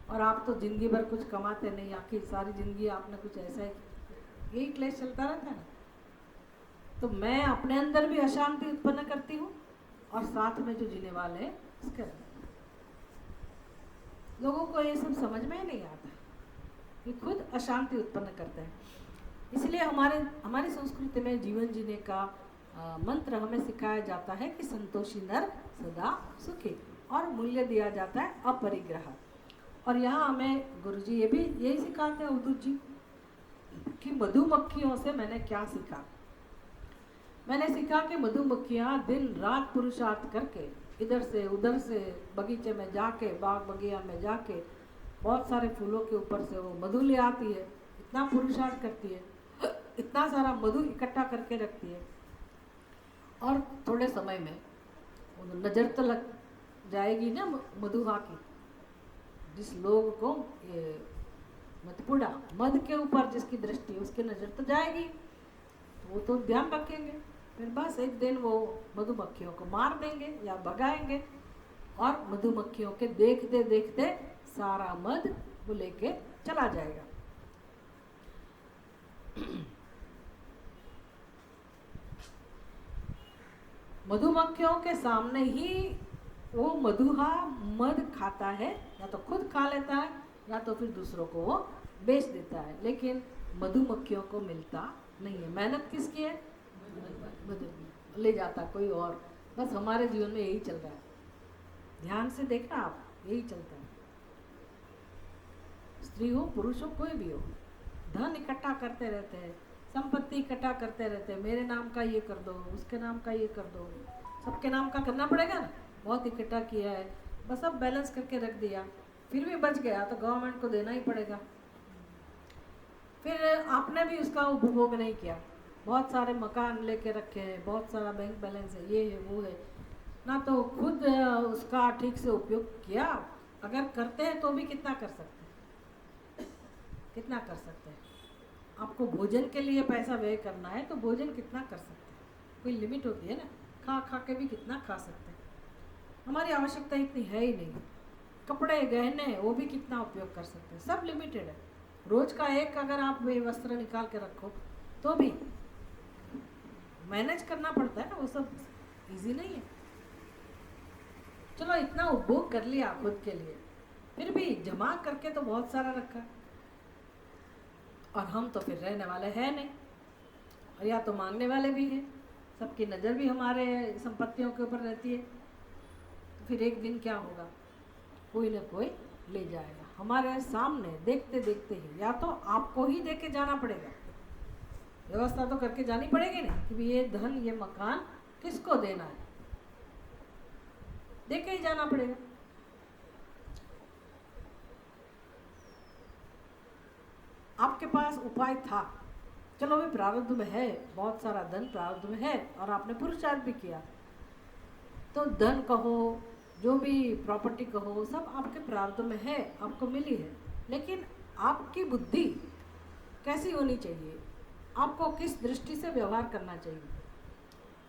और आप तो ज़िंदगी भर कुछ कमाते नहीं, आखिर सारी ज़िंदगी आपने कुछ ऐसा ही, यही क्लेश चलता रहता है। तो मैं अपने अंदर भी अशांति उत्पन्न करती हूँ और साथ में जो जीने वाले हैं उसके अंदर। लोगों को ये सब समझ में ही नहीं आता, ये खुद अशांति उत्पन्न करते हैं। इसलिए हमारी संस्कृति में जीवन जीने का मंत्र हमें सिखाया जाता है कि संतोषी नर सदा सुखी, और मूल्य दिया जाता है अपरिग्रह। और यहाँ हमें गुरुजी ये भी यही सिखाते हैं, अवधूत जी, कि मधुमक्खियों से मैंने क्या सीखा। मैंने सीखा कि मधुमक्खियाँ दिन रात पुरुषार्थ करके इधर से उधर से बगीचे में जाके, बाग बगिया में जाके बहुत सारे फूलों के ऊपर से वो मधु ले आती है, इतना पुरुषार्थ करती है, इतना सारा मधु इकट्ठा करके रखती है, और थोड़े समय में वो नज़र तो लग जाएगी ना मधुहा की। जिस लोग को ये मतपुड़ा मध के ऊपर जिसकी दृष्टि, उसकी नज़र तो जाएगी, तो वो तो ध्यान रखेंगे, फिर बस एक दिन वो मधुमक्खियों को मार देंगे या भगाएंगे, और मधुमक्खियों के देखते देखते सारा मध वो लेके चला जाएगा। मधुमक्खियों के सामने ही वो मधुहा मध खाता है, या तो खुद खा लेता है या तो फिर दूसरों को वो बेच देता है, लेकिन मधुमक्खियों को मिलता नहीं है। मेहनत किसकी है? मधु ले जाता कोई और। बस हमारे जीवन में यही चल रहा है, ध्यान से देखना आप, यही चलता है। स्त्री हो पुरुष हो कोई भी हो, धन इकट्ठा करते रहते हैं, संपत्ति इकट्ठा करते रहते हैं, मेरे नाम का ये कर दो, उसके नाम का ये कर दो, सबके नाम का करना पड़ेगा ना। बहुत इकट्ठा किया है, बस सब बैलेंस करके रख दिया, फिर भी बच गया तो गवर्नमेंट को देना ही पड़ेगा। फिर आपने भी उसका उपभोग नहीं किया, बहुत सारे मकान लेके रखे हैं, बहुत सारा बैंक बैलेंस है, ये है वो है ना, तो खुद उसका ठीक से उपयोग किया। अगर करते हैं तो भी कितना कर सकते हैं, कितना कर सकते हैं। आपको भोजन के लिए पैसा व्यय करना है तो भोजन कितना कर सकते हैं, कोई लिमिट होती है ना, खा खा के भी कितना खा सकते हैं। हमारी आवश्यकता इतनी है ही नहीं। कपड़े गहने वो भी कितना उपयोग कर सकते हैं, सब लिमिटेड है। रोज का एक अगर आप वस्त्र निकाल के रखो तो भी मैनेज करना पड़ता है ना, वो सब इजी नहीं है। चलो इतना उपभोग कर लिया खुद के लिए, फिर भी जमा करके तो बहुत सारा रखा, और हम तो फिर रहने वाले हैं नहीं, और या तो मांगने वाले भी हैं, सबकी नज़र भी हमारे संपत्तियों के ऊपर रहती है। तो फिर एक दिन क्या होगा, कोई ना कोई ले जाएगा हमारे सामने, देखते देखते ही। या तो आपको ही दे के जाना पड़ेगा, व्यवस्था तो करके जानी पड़ेगी ना कि ये धन ये मकान किसको देना है, दे के ही जाना पड़ेगा। आपके पास उपाय था, चलो भी प्रारब्ध में है, बहुत सारा धन प्रारब्ध में है और आपने पुरुषार्थ भी किया, तो धन कहो जो भी प्रॉपर्टी कहो सब आपके प्रारब्ध में है, आपको मिली है। लेकिन आपकी बुद्धि कैसी होनी चाहिए, आपको किस दृष्टि से व्यवहार करना चाहिए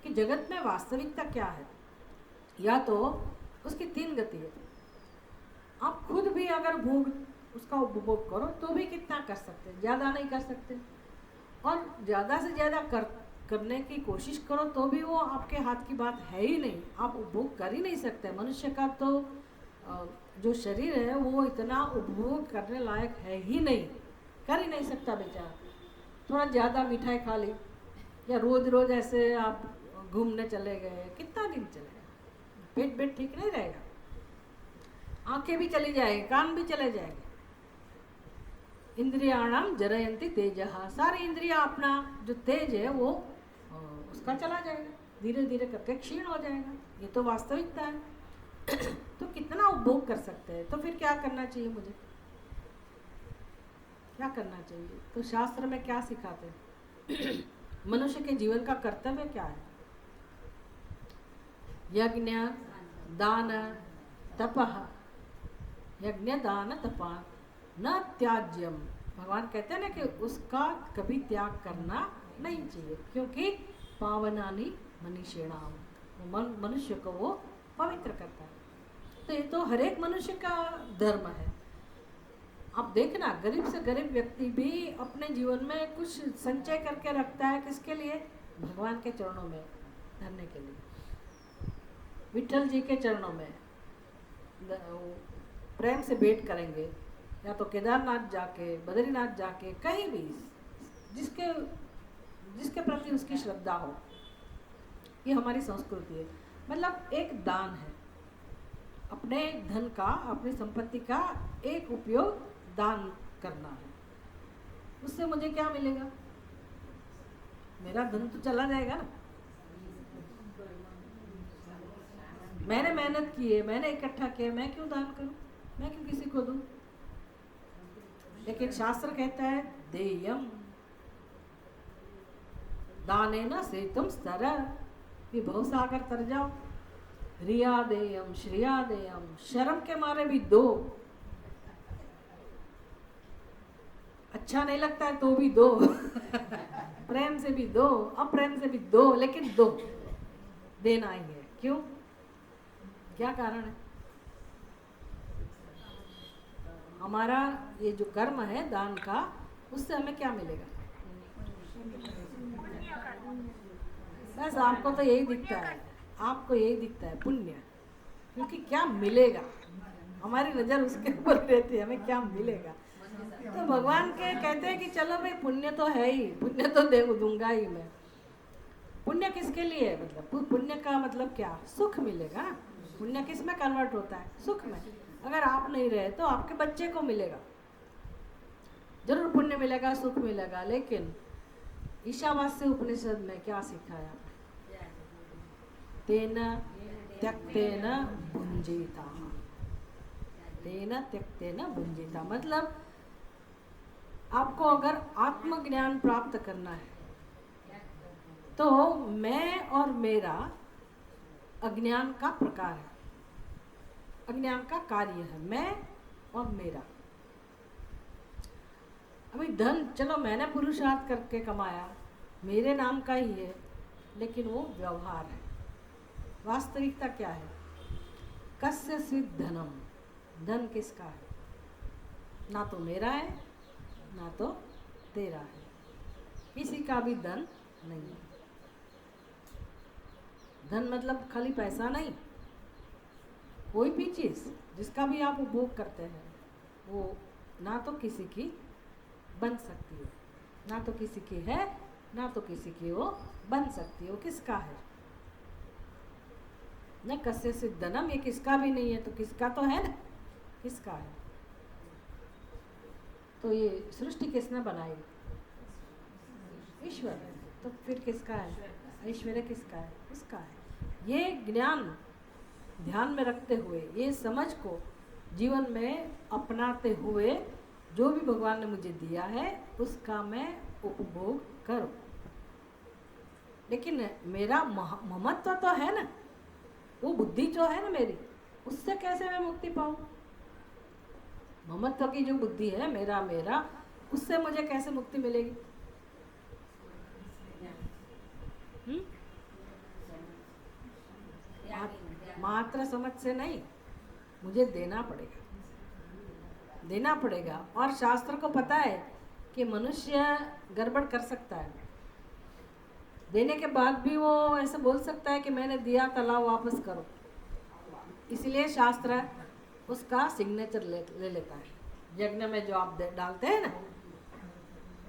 कि जगत में वास्तविकता क्या है। या तो उसकी तीन गति है, आप खुद भी अगर भोग उसका उपभोग करो तो भी कितना कर सकते हैं, ज़्यादा नहीं कर सकते, और ज़्यादा से ज़्यादा करने की कोशिश करो तो भी वो आपके हाथ की बात है ही नहीं, आप उपभोग कर ही नहीं सकते। मनुष्य का तो जो शरीर है वो इतना उपभोग करने लायक है ही नहीं, कर ही नहीं सकता बेचारा। थोड़ा ज़्यादा मिठाई खा ली या रोज़ रोज़ ऐसे आप घूमने चले गए, कितना दिन चलेगा, पेट ठीक नहीं रहेगा, आंखें भी चली जाएगी, कान भी चले जाएंगे। इंद्रियाणाम जरयंती तेजः, सारी इंद्रियां अपना जो तेज है वो उसका चला जाएगा, धीरे धीरे करके क्षीण हो जाएगा। ये तो वास्तविकता है। तो कितना उपभोग कर सकते हैं, तो फिर क्या करना चाहिए, मुझे क्या करना चाहिए। तो शास्त्र में क्या सिखाते हैं, मनुष्य के जीवन का कर्तव्य क्या है। यज्ञ दान तपः, यज्ञ दान तपा न त्याज्यम भगवान कहते हैं ना कि उसका कभी त्याग करना नहीं चाहिए, क्योंकि पावनानी मनीषिणाम, मनुष्य को वो पवित्र करता है। तो ये तो हर एक मनुष्य का धर्म है। आप देखना, गरीब से गरीब व्यक्ति भी अपने जीवन में कुछ संचय करके रखता है, किसके लिए? भगवान के चरणों में धरने के लिए, विठल जी के चरणों में प्रेम से भेंट करेंगे, या तो केदारनाथ जाके, बद्रीनाथ जाके, कहीं भी जिसके जिसके प्रति उसकी श्रद्धा हो। ये हमारी संस्कृति है। मतलब एक दान है, अपने धन का, अपनी संपत्ति का एक उपयोग दान करना है। उससे मुझे क्या मिलेगा? मेरा धन तो चला जाएगा ना। मैंने मेहनत की है, मैंने इकट्ठा किया, मैं क्यों दान करूं? मैं क्यों किसी को दूं? लेकिन शास्त्र कहता है देयम दानेन सेतुम स्तर, विभव सागर तर जाओ। रिया देयम श्रिया देयम, शर्म के मारे भी दो, अच्छा नहीं लगता है तो भी दो प्रेम से भी दो, अप्रेम से भी दो, लेकिन दो, देना ही है। क्यों? क्या कारण है? हमारा ये जो कर्म है दान का, उससे हमें क्या मिलेगा? बस आपको तो यही दिखता है, आपको यही दिखता है पुण्य, क्योंकि क्या मिलेगा, हमारी नजर उसके ऊपर रहती है, हमें क्या मिलेगा। तो भगवान के कहते हैं कि चलो भाई, पुण्य तो है ही, पुण्य तो दे दूंगा ही मैं। पुण्य किसके लिए है? मतलब पुण्य का मतलब क्या? सुख मिलेगा ना। पुण्य किस में कन्वर्ट होता है? सुख में। अगर आप नहीं रहे तो आपके बच्चे को मिलेगा, जरूर पुण्य मिलेगा, सुख मिलेगा। लेकिन ईशावास्य उपनिषद में क्या सिखाया? तेन त्यक्तेन भुंजीता, तेन त्यक्तेन भुंजीता। मतलब आपको अगर आत्मज्ञान प्राप्त करना है तो मैं और मेरा अज्ञान का प्रकार है, अज्ञान का कार्य है, मैं और मेरा। अभी धन, चलो मैंने पुरुषार्थ करके कमाया, मेरे नाम का ही है, लेकिन वो व्यवहार है। वास्तविकता क्या है? कस्य स्वित् धनम, धन किसका है? ना तो मेरा है, ना तो तेरा है, किसी का भी धन नहीं है। धन मतलब खाली पैसा नहीं, कोई भी चीज़ जिसका भी आप उपभोग करते हैं वो ना तो किसी की बन सकती है, ना तो किसी की है, ना तो किसी की वो बन सकती है। वो किसका है? न कस्य स्वित् धनम, ये किसका भी नहीं है, तो किसका तो है ना, किसका है? तो ये सृष्टि किसने बनाई? ईश्वर। तो फिर किसका है? ऐश्वर्य किसका है? उसका है। ये ज्ञान ध्यान में रखते हुए, ये समझ को जीवन में अपनाते हुए, जो भी भगवान ने मुझे दिया है उसका मैं उपभोग करूं। लेकिन मेरा ममत्व तो है ना, वो बुद्धि जो है ना मेरी, उससे कैसे मैं मुक्ति पाऊं? ममत्व की जो बुद्धि है, मेरा मेरा, उससे मुझे कैसे मुक्ति मिलेगी? मात्र समझ से नहीं, मुझे देना पड़ेगा, देना पड़ेगा। और शास्त्र को पता है कि मनुष्य गड़बड़ कर सकता है, देने के बाद भी वो ऐसे बोल सकता है कि मैंने दिया था, लाओ वापस करो। इसलिए शास्त्र उसका सिग्नेचर ले लेता है। यज्ञ में जो आप डालते हैं ना,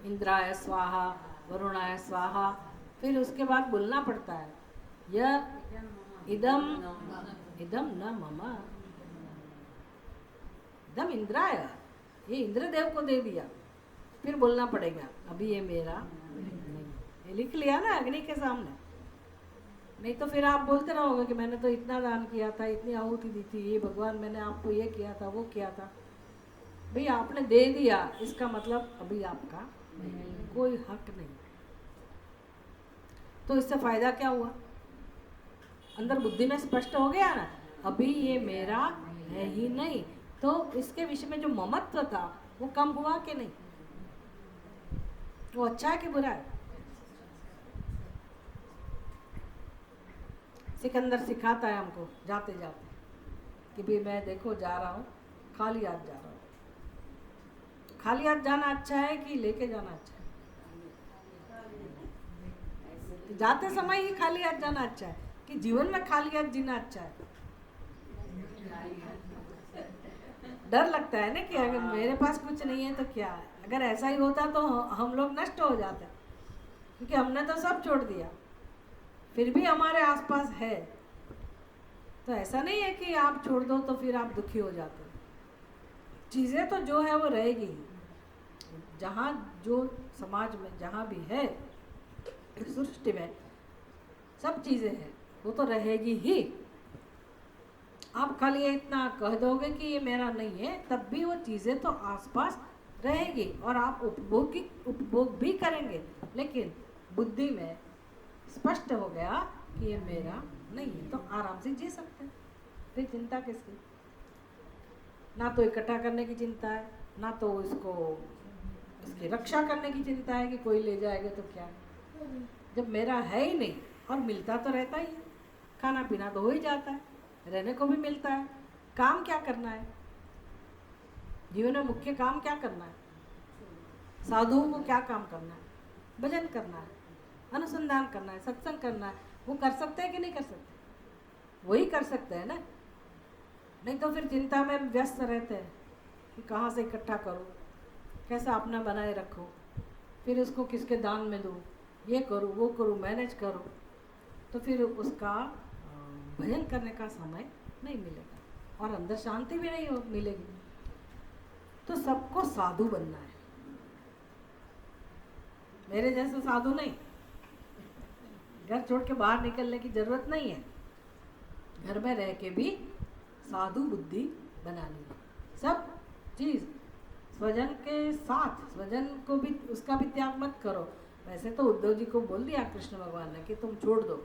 इंद्राय स्वाहा, वरुणाय स्वाहा, फिर उसके बाद बोलना पड़ता है यह इदम इदम न मम, इदम इंद्राय, ये इंद्रदेव को दे दिया। फिर बोलना पड़ेगा अभी ये मेरा नहीं। ये लिख लिया ना अग्नि के सामने, नहीं तो फिर आप बोलते रहोगे कि मैंने तो इतना दान किया था, इतनी आहुति दी थी, ये भगवान मैंने आपको ये किया था, वो किया था। भाई आपने दे दिया, इसका मतलब अभी आपका नहीं, कोई हक नहीं। तो इससे फायदा क्या हुआ? अंदर बुद्धि में स्पष्ट हो गया ना, अभी ये मेरा है ही नहीं। तो इसके विषय में जो ममत्व था वो कम हुआ कि नहीं? वो अच्छा है कि बुरा है? सिकंदर सिखाता है हमको जाते जाते कि भाई मैं देखो जा रहा हूँ, खाली हाथ जा रहा हूँ। खाली हाथ जाना अच्छा है कि लेके जाना अच्छा है? कि जाते समय ही खाली हाथ जाना अच्छा है कि जीवन में खाली हाथ जीना अच्छा है? डर लगता है ना कि अगर मेरे पास कुछ नहीं है तो क्या है। अगर ऐसा ही होता तो हम लोग नष्ट हो जाते, क्योंकि हमने तो सब छोड़ दिया, फिर भी हमारे आसपास है। तो ऐसा नहीं है कि आप छोड़ दो तो फिर आप दुखी हो जाते। चीज़ें तो जो है वो रहेगी ही। जहाँ जो समाज में जहाँ भी है सृष्टि में सब चीज़ें हैं, वो तो रहेगी ही। आप खाली इतना कह दोगे कि ये मेरा नहीं है, तब भी वो चीज़ें तो आसपास रहेगी और आप उपभोग भी करेंगे, लेकिन बुद्धि में स्पष्ट हो गया कि ये मेरा नहीं है, तो आराम से जी सकते हैं। फिर चिंता किसकी? ना तो इकट्ठा करने की चिंता है, ना तो इसकी रक्षा करने की चिंता है कि कोई ले जाएगा तो क्या। जब मेरा है ही नहीं और मिलता तो रहता ही है, खाना पीना तो हो ही जाता है, रहने को भी मिलता है। काम क्या करना है जीवन में? मुख्य काम क्या करना है? साधुओं को क्या काम करना है? भजन करना है, अनुसंधान करना है, सत्संग करना है। वो कर सकते हैं कि नहीं कर सकते? वही कर सकते हैं ना। नहीं तो फिर चिंता में व्यस्त रहते हैं कि कहाँ से इकट्ठा करो, कैसा अपना बनाए रखो, फिर उसको किसके दान में दूँ, ये करूँ वो करूँ, मैनेज करो, तो फिर उसका भजन करने का समय नहीं मिलेगा और अंदर शांति भी नहीं मिलेगी। तो सबको साधु बनना है, मेरे जैसे साधु नहीं। घर छोड़ के बाहर निकलने की जरूरत नहीं है, घर में रह के भी साधु बुद्धि बनानी है। सब चीज़ स्वजन के साथ, स्वजन को भी उसका भी त्याग मत करो। वैसे तो उद्धव जी को बोल दिया कृष्ण भगवान ने कि तुम छोड़ दो,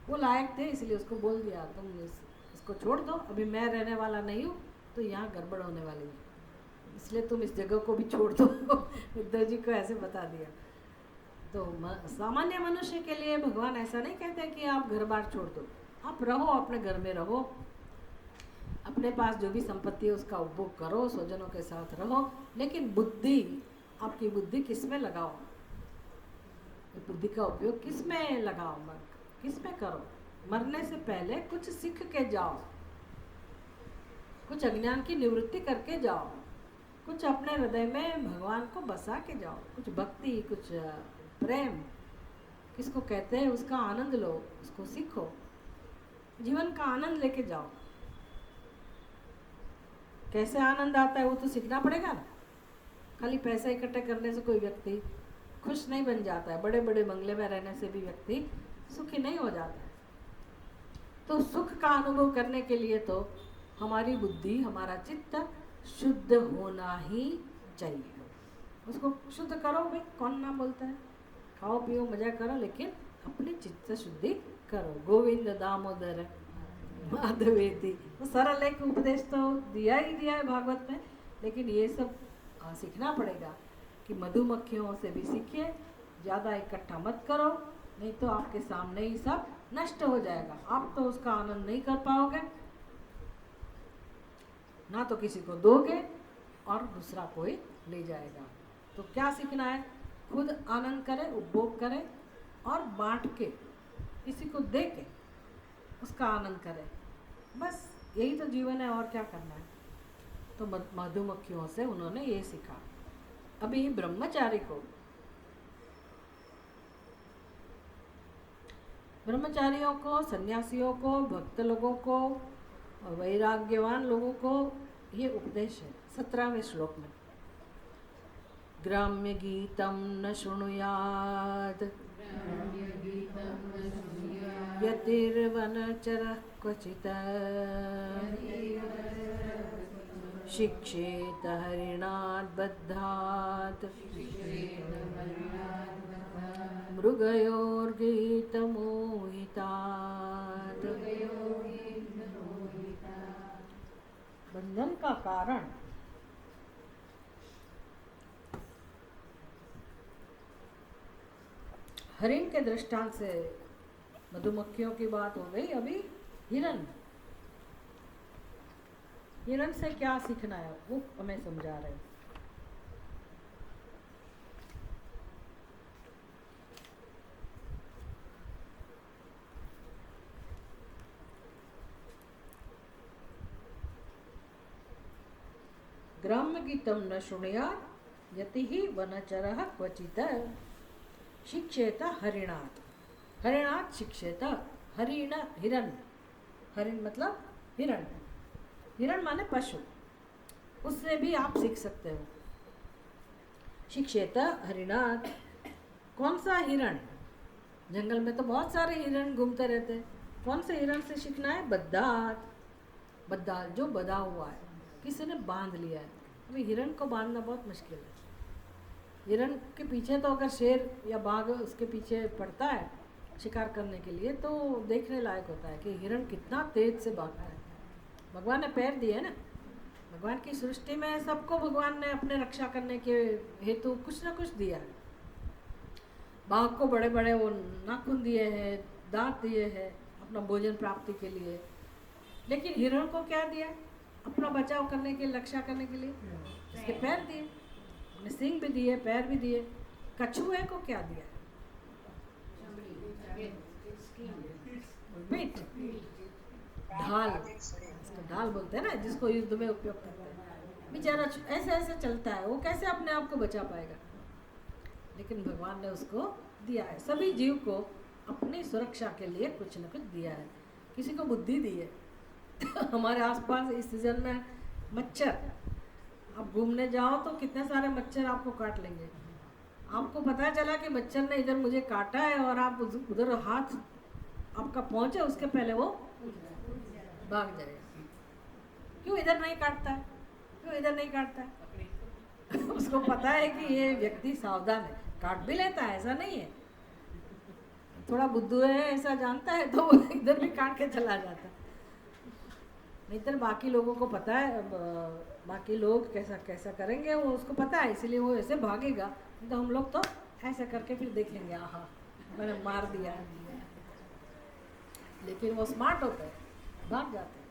वो लायक थे इसलिए उसको बोल दिया तुम इसको छोड़ दो, अभी मैं रहने वाला नहीं हूँ तो यहाँ गड़बड़ होने वाली है, इसलिए तुम इस जगह को भी छोड़ दो। उद्धव जी को ऐसे बता दिया। तो सामान्य मनुष्य के लिए भगवान ऐसा नहीं कहते कि आप घर बार छोड़ दो, आप रहो, अपने घर में रहो, अपने पास जो भी संपत्ति है उसका उपभोग करो, स्वजनों के साथ रहो, लेकिन बुद्धि, आपकी बुद्धि किस में लगाओ, बुद्धि का उपयोग किस में लगाओ, किस में करो। मरने से पहले कुछ सीख के जाओ, कुछ अज्ञान की निवृत्ति करके जाओ, कुछ अपने हृदय में भगवान को बसा के जाओ, कुछ भक्ति, कुछ प्रेम किसको कहते हैं उसका आनंद लो, उसको सीखो, जीवन का आनंद लेके जाओ। कैसे आनंद आता है वो तो सीखना पड़ेगा ना। खाली पैसा इकट्ठे करने से कोई व्यक्ति खुश नहीं बन जाता है, बड़े बड़े बंगले में रहने से भी व्यक्ति सुखी नहीं हो जाता है। तो सुख का अनुभव करने के लिए तो हमारी बुद्धि, हमारा चित्त शुद्ध होना ही चाहिए। उसको शुद्ध करो भाई, कौन ना बोलता है, खाओ पियो मजा करो, लेकिन अपनी चित्त शुद्धि करो। गोविंद दामोदर माधवेति, वो सरल एक उपदेश तो दिया ही दिया है भागवत में, लेकिन ये सब सीखना पड़ेगा कि मधुमक्खियों से भी सीखिए, ज़्यादा इकट्ठा मत करो, नहीं तो आपके सामने ही सब नष्ट हो जाएगा, आप तो उसका आनंद नहीं कर पाओगे, ना तो किसी को दोगे और दूसरा कोई ले जाएगा। तो क्या सीखना है? खुद आनंद करें, उपभोग करें और बांट के किसी को दे के उसका आनंद करें, बस यही तो जीवन है, और क्या करना है। तो मधुमक्खियों से उन्होंने ये सीखा। अभी ब्रह्मचारी को, ब्रह्मचारियों को, सन्यासियों को, भक्त लोगों को, वैराग्यवान लोगों को ये उपदेश है 17वें श्लोक में। ग्राम्य गीतम न शृणुयाद यतिर्वनचरः क्वचित् शिक्षेत हरिणात् बद्धात् मृगयोर्गीतमोहितात्। बंधन का कारण हरिण के दृष्टांत से मधुमक्खियों की बात हो गई। अभी हिरण, हिरण से क्या सीखना है वो हमें समझा रहे हैं। ग्राम्य गीतम न शृणुयात् यतिः वनचरः क्वचित् शिक्षेत हरिणात्। हरिणात् शिक्षेत। हरिण हिरण, हरिण मतलब हिरण, हिरण माने पशु, उससे भी आप सीख सकते हो। शिक्षेत हरिणात्। कौन सा हिरण? जंगल में तो बहुत सारे हिरण घूमते रहते हैं। कौन से हिरण से सीखना है? बद्धात। बद्धात जो बधा हुआ है, किसी ने बांध लिया है। अभी हिरण को बांधना बहुत मुश्किल है। हिरण के पीछे तो अगर शेर या बाघ उसके पीछे पड़ता है शिकार करने के लिए तो देखने लायक होता है कि हिरण कितना तेज से भागता है। भगवान ने पैर दिए ना, भगवान की सृष्टि में सबको भगवान ने अपने रक्षा करने के हेतु कुछ ना कुछ दिया है। बाघ को बड़े बड़े वो नाखून दिए हैं, दांत दिए हैं अपना भोजन प्राप्ति के लिए। लेकिन हिरण को क्या दिया? अपना बचाव करने के लिए, रक्षा करने के लिए इसके पैर दिए, अपने सींग भी दिए, पैर भी दिए। कछुए को क्या दिया? पीठ, ढाल, इसको ढाल बोलते हैं ना, जिसको युद्ध में उपयोग करते हैं। बेचारा ऐसे ऐसे चलता है, वो कैसे अपने आप को बचा पाएगा? लेकिन भगवान ने उसको दिया है। सभी जीव को अपनी सुरक्षा के लिए कुछ न कुछ दिया है। किसी को बुद्धि दी है। हमारे आसपास इस सीजन में मच्छर, आप घूमने जाओ तो कितने सारे मच्छर आपको काट लेंगे। आपको पता चला कि मच्छर ने इधर मुझे काटा है और आप उधर हाथ आपका पहुंचे उसके पहले वो भाग जाएगा। क्यों इधर नहीं काटता है? क्यों इधर नहीं काटता है? उसको पता है कि ये व्यक्ति सावधान है, काट भी लेता है, ऐसा नहीं है। थोड़ा बुद्धू है ऐसा जानता है तो वो इधर भी काट के चला जाता है। नहीं तो बाकी लोगों को पता है, बाकी लोग कैसा कैसा करेंगे वो उसको पता है, इसलिए वो ऐसे भागेगा। तो हम लोग तो ऐसा करके फिर देख लेंगे, आहा मैंने मार दिया। लेकिन वो स्मार्ट होते हैं, भाग जाते हैं।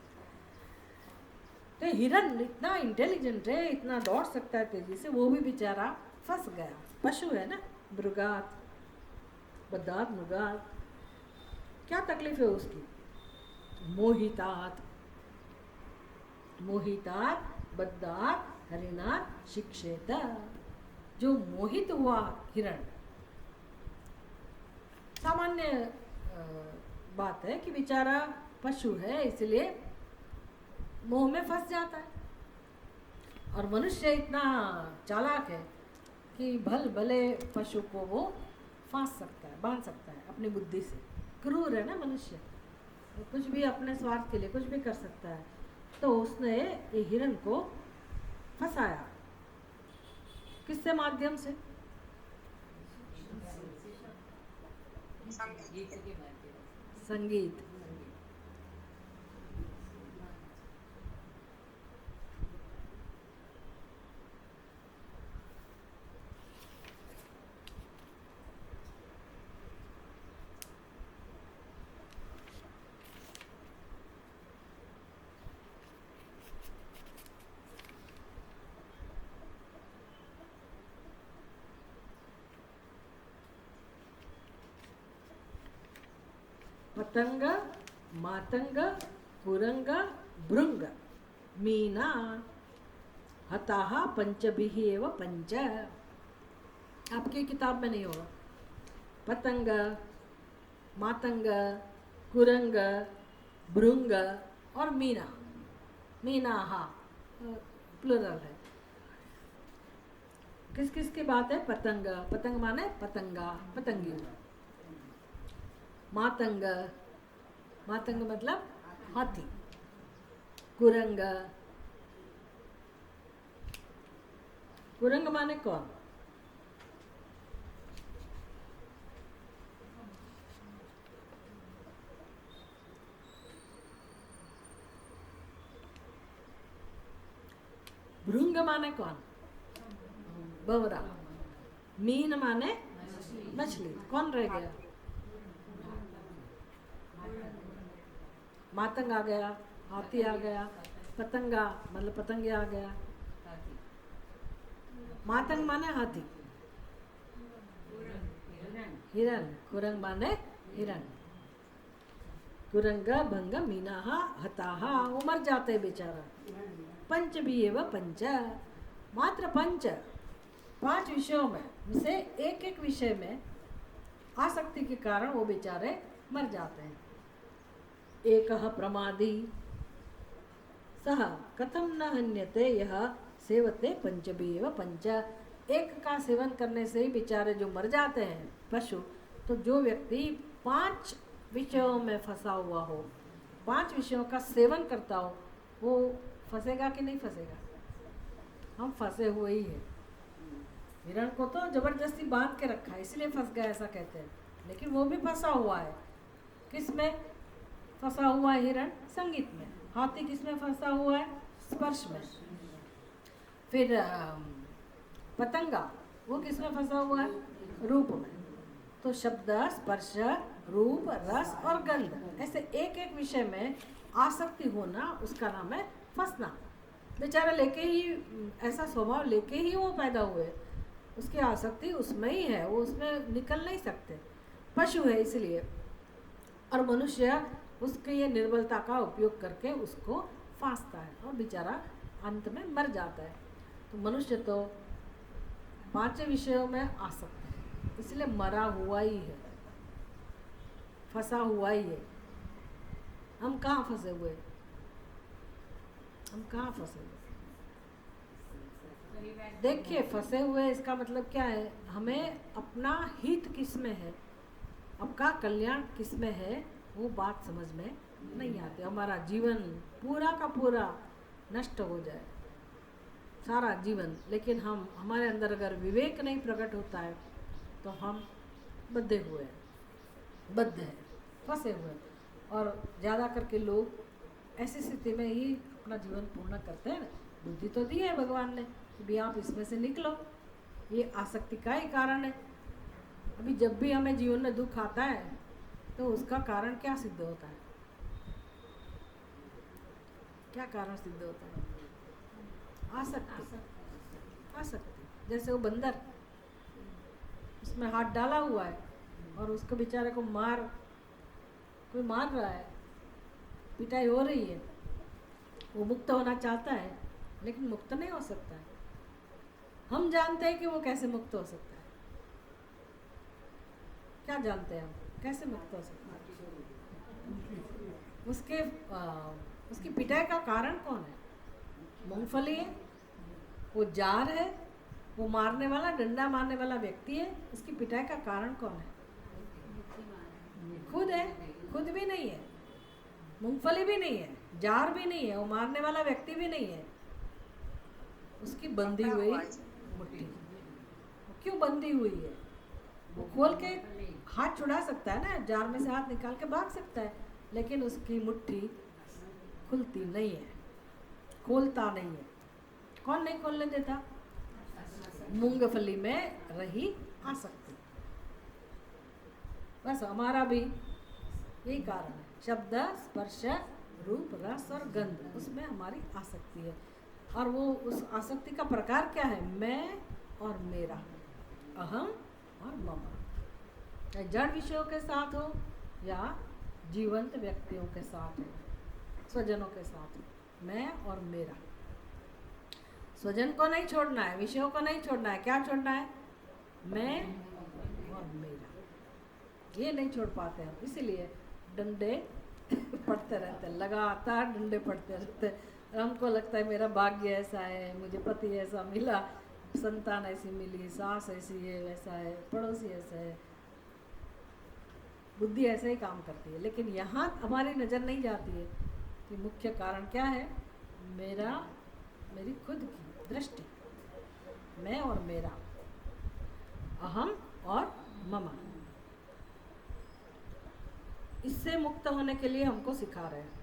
तो हिरण इतना इंटेलिजेंट है, इतना दौड़ सकता है तेजी से, वो भी बेचारा फंस गया। पशु है ना, मृगात, बद्धात, मृगात। क्या तकलीफ है उसकी? मोहितात, मोहितात बद्धात हरिणात शिक्षेत। जो मोहित हुआ हिरण, सामान्य बात है कि बेचारा पशु है इसलिए मोह में फंस जाता है। और मनुष्य इतना चालाक है कि भल भले पशु को वो फांस सकता है, बांध सकता है अपनी बुद्धि से। क्रूर है ना मनुष्य, वो कुछ भी अपने स्वार्थ के लिए कुछ भी कर सकता है। तो उसने ये हिरण को फंसाया। किससे माध्यम से? संगीत। पतंग, मातंग, कुरंग, भृंग, मीना, हताः पंचभिः एव पंच। आपकी किताब में नहीं होगा। पतंग, मातंग, कुरंग, भृंग और मीना। मीना हाँ प्लुरल है। किस किस की बात है? पतंग, पतंग माने पतंगा, पतंगी। मातंग, मातंग मतलब हाथी। कुरंग, कुरंग माने कौन? भृंग माने कौन? बवरा। मीन माने मछली। कौन रह गया? मातंग आ गया, हाथी आ गया, पतंगा मतलब पतंगे आ गया। मातंग माने हाथी, हिरण, कुरंग माने हिरण। कुरंग भंग मीनाहा हताहा, वो मर जाते बेचारा। पंच भी एवं पंच, मात्र पंच, 5 विषयों में से एक एक विषय में आसक्ति के कारण वो बेचारे मर जाते हैं। एकः प्रमादी सह कथम न हन्यते यह सेवते पंचभीव पंच। एक का सेवन करने से ही बेचारे जो मर जाते हैं पशु, तो जो व्यक्ति 5 विषयों में फंसा हुआ हो, 5 विषयों का सेवन करता हो, वो फंसेगा कि नहीं फंसेगा? हम फंसे हुए ही हैं। हिरण को तो जबरदस्ती बांध के रखा है इसलिए फंस गया ऐसा कहते हैं, लेकिन वो भी फंसा हुआ है। किस में फंसा हुआ है हिरण? संगीत में। हाथी किस में फंसा हुआ है? स्पर्श में। फिर पतंगा वो किस में फंसा हुआ है? रूप में। तो शब्द, स्पर्श, रूप, रस और गंध, ऐसे एक एक विषय में आसक्ति होना, उसका नाम है फंसना। बेचारा लेके ही, ऐसा स्वभाव लेके ही वो पैदा हुए, उसकी आसक्ति उसमें ही है, वो उसमें निकल नहीं सकते। पशु है इसलिए, और मनुष्य उसके ये निर्बलता का उपयोग करके उसको फांसता है और बेचारा अंत में मर जाता है। तो मनुष्य तो 5 विषयों में आसक्त है, इसलिए मरा हुआ ही है, फंसा हुआ ही है। हम कहाँ फंसे हुए? हम कहाँ फंसे हुए? देखिए, फंसे हुए इसका मतलब क्या है? हमें अपना हित किस में है, आपका कल्याण किस में है, वो बात समझ में नहीं आती। हमारा जीवन पूरा का पूरा नष्ट हो जाए, सारा जीवन, लेकिन हम, हमारे अंदर अगर विवेक नहीं प्रकट होता है तो हम बद्धे हुए हैं, बद्ध हैं, फंसे हुए हैं। और ज़्यादा करके लोग ऐसी स्थिति में ही अपना जीवन पूर्ण करते हैं। बुद्धि तो दी है भगवान ने कि भी आप इसमें से निकलो, ये आसक्ति का ही कारण है। अभी जब भी हमें जीवन में दुख आता है तो उसका कारण क्या सिद्ध होता है? क्या कारण सिद्ध होता है? आसक्ति। आसक्ति। जैसे वो बंदर, उसमें हाथ डाला हुआ है और उसको बेचारे को कोई मार रहा है, पिटाई हो रही है, वो मुक्त होना चाहता है लेकिन मुक्त नहीं हो सकता है। हम जानते हैं कि वो कैसे मुक्त हो सकता है। क्या जानते हैं हम कैसे मुक्त हो सकता है? उसकी पिटाई का कारण कौन है? मूंगफली है, वो जार है, वो मारने वाला, डंडा मारने वाला व्यक्ति है। उसकी पिटाई का कारण कौन है? खुद है। खुद भी नहीं है, मूंगफली भी नहीं है, जार भी नहीं है, वो मारने वाला व्यक्ति भी नहीं है। उसकी बंधी हुई मुट्ठी। वो क्यों बंधी हुई है? वो खोल के हाथ छुड़ा सकता है ना, जार में से हाथ निकाल के भाग सकता है, लेकिन उसकी मुट्ठी खुलती नहीं है, खोलता नहीं है। कौन नहीं खोलने देता? मूंगफली में रही आसक्ति। बस हमारा भी यही कारण है। शब्द, स्पर्श, रूप, रस और गंध, उसमें हमारी आसक्ति है। और वो उस आसक्ति का प्रकार क्या है? मैं और मेरा, अहम और मम। चाहे जड़ विषयों के साथ हो या जीवंत व्यक्तियों के साथ हो, स्वजनों के साथ हो, मैं और मेरा। स्वजन को नहीं छोड़ना है, विषयों को नहीं छोड़ना है। क्या छोड़ना है? मैं और मेरा। ये नहीं छोड़ पाते हम, इसीलिए डंडे पड़ते रहते, लगातार डंडे पड़ते रहते। हमको लगता है मेरा भाग्य ऐसा है, मुझे पति ऐसा मिला, संतान ऐसी मिली, सास ऐसी है, वैसा है, पड़ोसी ऐसा है। बुद्धि ऐसे ही काम करती है, लेकिन यहाँ हमारी नज़र नहीं जाती है कि मुख्य कारण क्या है? मेरी खुद की दृष्टि, मैं और मेरा, अहम और मम। इससे मुक्त होने के लिए हमको सिखा रहे हैं।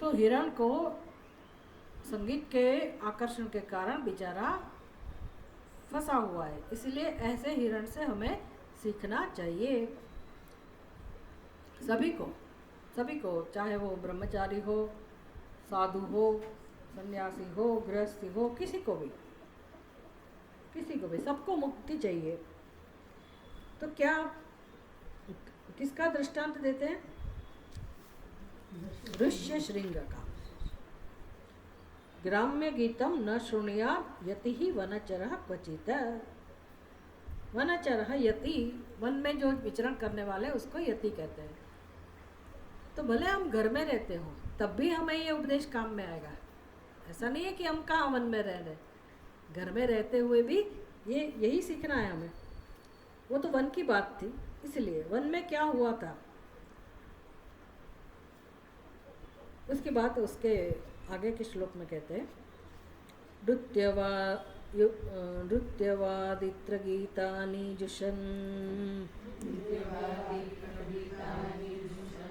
तो हिरण को संगीत के आकर्षण के कारण बेचारा फंसा हुआ है, इसलिए ऐसे हिरण से हमें सीखना चाहिए। सभी को चाहे वो ब्रह्मचारी हो, साधु हो, सन्यासी हो, गृहस्थी हो, किसी को भी सबको मुक्ति चाहिए। तो क्या किसका दृष्टांत देते हैं? ऋष्य शृंग का। ग्राम्य गीतम न शृणुयात् यतिः वनचरः क्वचित्। वनचरः यति, वन में जो विचरण करने वाले उसको यति कहते हैं। तो भले हम घर में रहते हो तब भी हमें ये उपदेश काम में आएगा। ऐसा नहीं है कि हम कहाँ वन में रह रहे, घर में रहते हुए भी यही सीखना है हमें। वो तो वन की बात थी, इसलिए वन में क्या हुआ था उसकी बात उसके आगे के श्लोक में कहते हैं। नृत्यवादित्र गीतानि जुषन्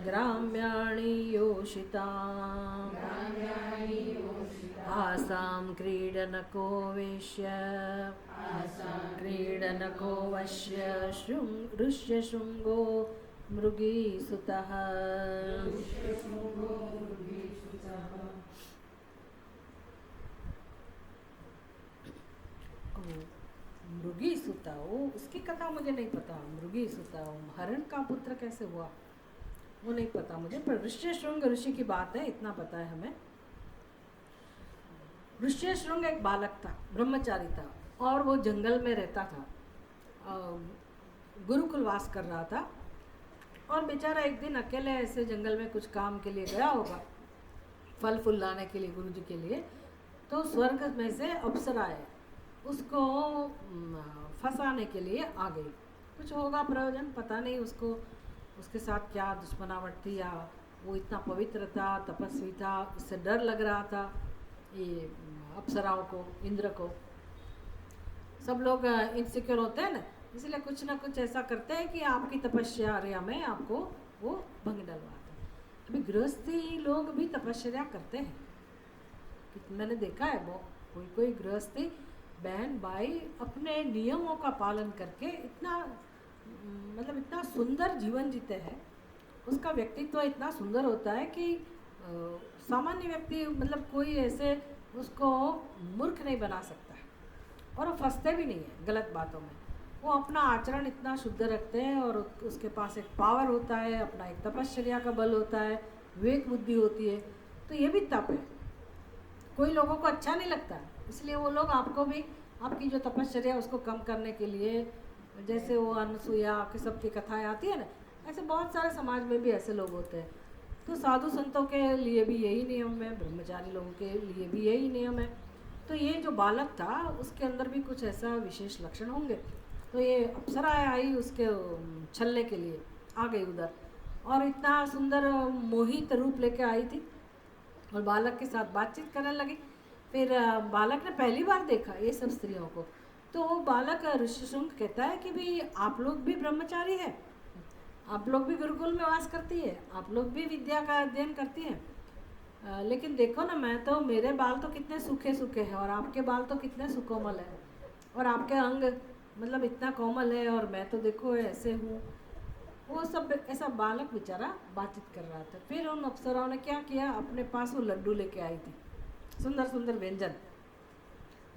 ग्राम्याणि योषिताम् आसां क्रीडनको वेश्य क्रीडनको वश्य ऋष्यशृङ्गो मृगीसुतः। मृगीसुता, वो उसकी कथा मुझे नहीं पता। मृगीसुता हरण का पुत्र कैसे हुआ वो नहीं पता मुझे, पर ऋष्यशृंग ऋषि की बात है, इतना पता है हमें। ऋष्यशृंग एक बालक था, ब्रह्मचारी था, और वो जंगल में रहता था, गुरुकुलवास कर रहा था। और बेचारा एक दिन अकेले ऐसे जंगल में कुछ काम के लिए गया होगा, फल फूल लाने के लिए गुरुजी के लिए। तो स्वर्ग में से अप्सराएं उसको फंसाने के लिए आ गई। कुछ होगा प्रयोजन, पता नहीं उसको, उसके साथ क्या दुश्मनावट थी, या वो इतना पवित्र था, तपस्वी था, इससे डर लग रहा था ये अप्सराओं को, इंद्र को। सब लोग इनसिक्योर होते हैं ना, इसलिए कुछ ना कुछ ऐसा करते हैं कि आपकी तपस्या में आपको वो भंग डलवाते हैं। अभी गृहस्थी लोग भी तपस्या करते हैं, मैंने देखा है वो कोई गृहस्थी बहन भाई अपने नियमों का पालन करके इतना इतना सुंदर जीवन जीते हैं। उसका व्यक्तित्व इतना सुंदर होता है कि सामान्य व्यक्ति कोई ऐसे उसको मूर्ख नहीं बना सकता है, और वो फंसते भी नहीं है गलत बातों में। वो अपना आचरण इतना शुद्ध रखते हैं, और उसके पास एक पावर होता है, अपना एक तपश्चर्या का बल होता है, विवेक बुद्धि होती है। तो ये भी तप है, कोई लोगों को अच्छा नहीं लगता, इसलिए वो लोग आपको भी आपकी जो तपश्चर्या उसको कम करने के लिए, जैसे वो अनसुया की सबकी कथाएं आती है ना, ऐसे बहुत सारे समाज में भी ऐसे लोग होते हैं। तो साधु संतों के लिए भी यही नियम है, ब्रह्मचारी लोगों के लिए भी यही नियम है। तो ये जो बालक था उसके अंदर भी कुछ ऐसा विशेष लक्षण होंगे। तो ये अप्सरा आई उसके छलने के लिए आ गई उधर, और इतना सुंदर मोहित रूप लेके आई थी, और बालक के साथ बातचीत करने लगी। फिर बालक ने पहली बार देखा ये सब स्त्रियों को, तो वो बालक ऋष्यशृंग कहता है कि भाई आप लोग भी ब्रह्मचारी है, आप लोग भी गुरुकुल में वास करती है, आप लोग भी विद्या का अध्ययन करती हैं, लेकिन देखो ना, मैं तो, मेरे बाल तो कितने सूखे सूखे हैं, और आपके बाल तो कितने सुकोमल हैं, और आपके अंग इतना कोमल है, और मैं तो देखो ऐसे हूँ। वो सब ऐसा बालक बेचारा बातचीत कर रहा था। फिर उन अप्सराओं ने क्या किया, अपने पास वो लड्डू लेके आई थी, सुंदर सुंदर व्यंजन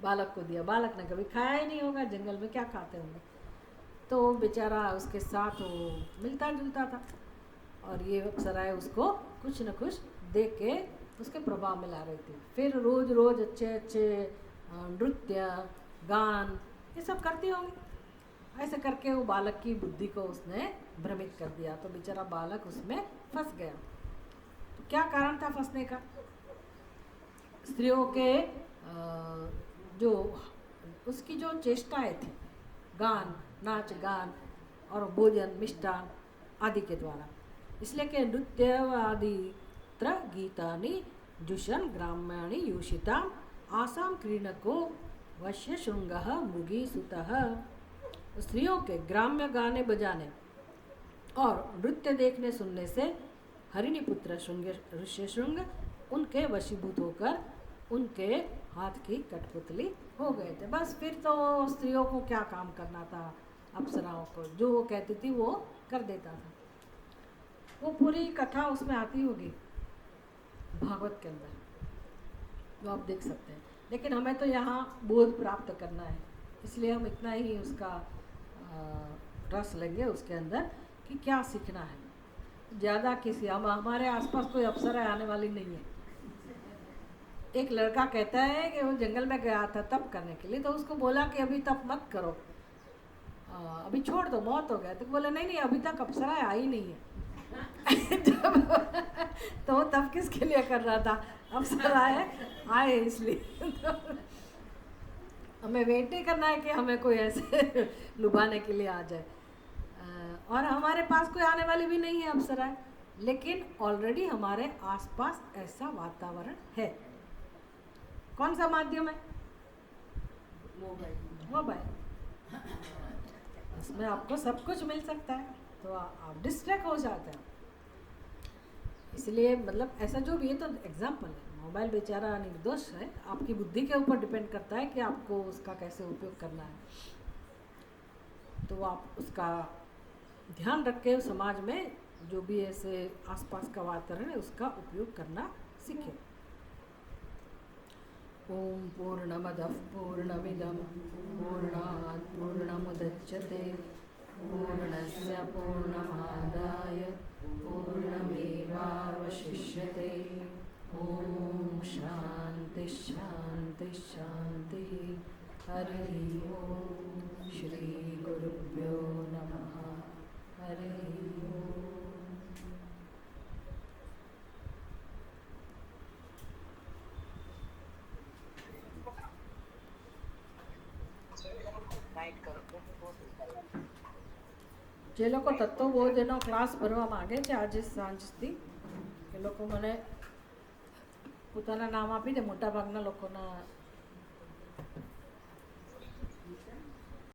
बालक को दिया। बालक ने कभी खाया ही नहीं होगा, जंगल में क्या खाते होंगे। तो बेचारा उसके साथ वो मिलता जुलता था, और ये अप्सराएं उसको कुछ न कुछ दे के उसके प्रभाव में ला रही थी। फिर रोज रोज अच्छे अच्छे नृत्य गान ये सब करती होंगी। ऐसे करके वो बालक की बुद्धि को उसने भ्रमित कर दिया, तो बेचारा बालक उसमें फंस गया। तो क्या कारण था फंसने का? स्त्रियों के जो उसकी जो चेष्टाएं थी, गान, नाच गान और भोजन मिष्टान आदि के द्वारा, इसलिए कि नृत्य आदि गीतानि जुषन् ग्राम्याणि योषिता आसाम क्रीडको वश्य शृंगः मृगीसुतः। स्त्रियों के ग्राम्य गाने बजाने और नृत्य देखने सुनने से हरिणी पुत्र ऋष्यशृंग उनके वशीभूत होकर उनके हाथ की कठपुतली हो गए थे। बस फिर तो स्त्रियों को क्या काम करना था, अप्सराओं को जो वो कहती थी वो कर देता था। वो पूरी कथा उसमें आती होगी भागवत के अंदर, वो आप देख सकते हैं। लेकिन हमें तो यहाँ बोध प्राप्त करना है, इसलिए हम इतना ही उसका रस लेंगे उसके अंदर कि क्या सीखना है। ज़्यादा किसी हमारे आसपास कोई अप्सरा आने वाली नहीं है। एक लड़का कहता है कि वो जंगल में गया था तप करने के लिए, तो उसको बोला कि अभी तप मत करो, अभी छोड़ दो, मौत हो गया। तो बोला नहीं नहीं, अभी तक अप्सरा आई नहीं है। तो वो तब किसके लिए कर रहा था, अप्सरा आए इसलिए। हमें वेट नहीं करना है कि हमें कोई ऐसे लुभाने के लिए आ जाए। और हमारे पास कोई आने वाली भी नहीं है अप्सरा, लेकिन ऑलरेडी हमारे आसपास ऐसा वातावरण है। कौन सा माध्यम है? मोबाइल। उसमें आपको सब कुछ मिल सकता है, तो आप डिस्ट्रैक्ट हो जाते हैं। इसलिए मतलब ऐसा जो भी है, तो एग्जाम्पल है। मोबाइल बेचारा निर्दोष है, आपकी बुद्धि के ऊपर डिपेंड करता है कि आपको उसका कैसे उपयोग करना है। तो आप उसका ध्यान रख के समाज में जो भी ऐसे आसपास का वातावरण है उसका उपयोग करना सीखें। ओम पूर्णमदः पूर्णमिदं पूर्णात् पूर्णमुदच्यते पूर्णस्य पूर्णमादाय पूर्णमेवावशिष्यते। ओम शांति शांति शांति। हरि ओम। श्री गुरुभ्यो नमः। हरि ओम। જે લોકો તત્વબોધનો ક્લાસ ભરવા માગે છે આજે સાંજથી, એ લોકો મને પોતાના નામ આપી દે. મોટાભાગના લોકોના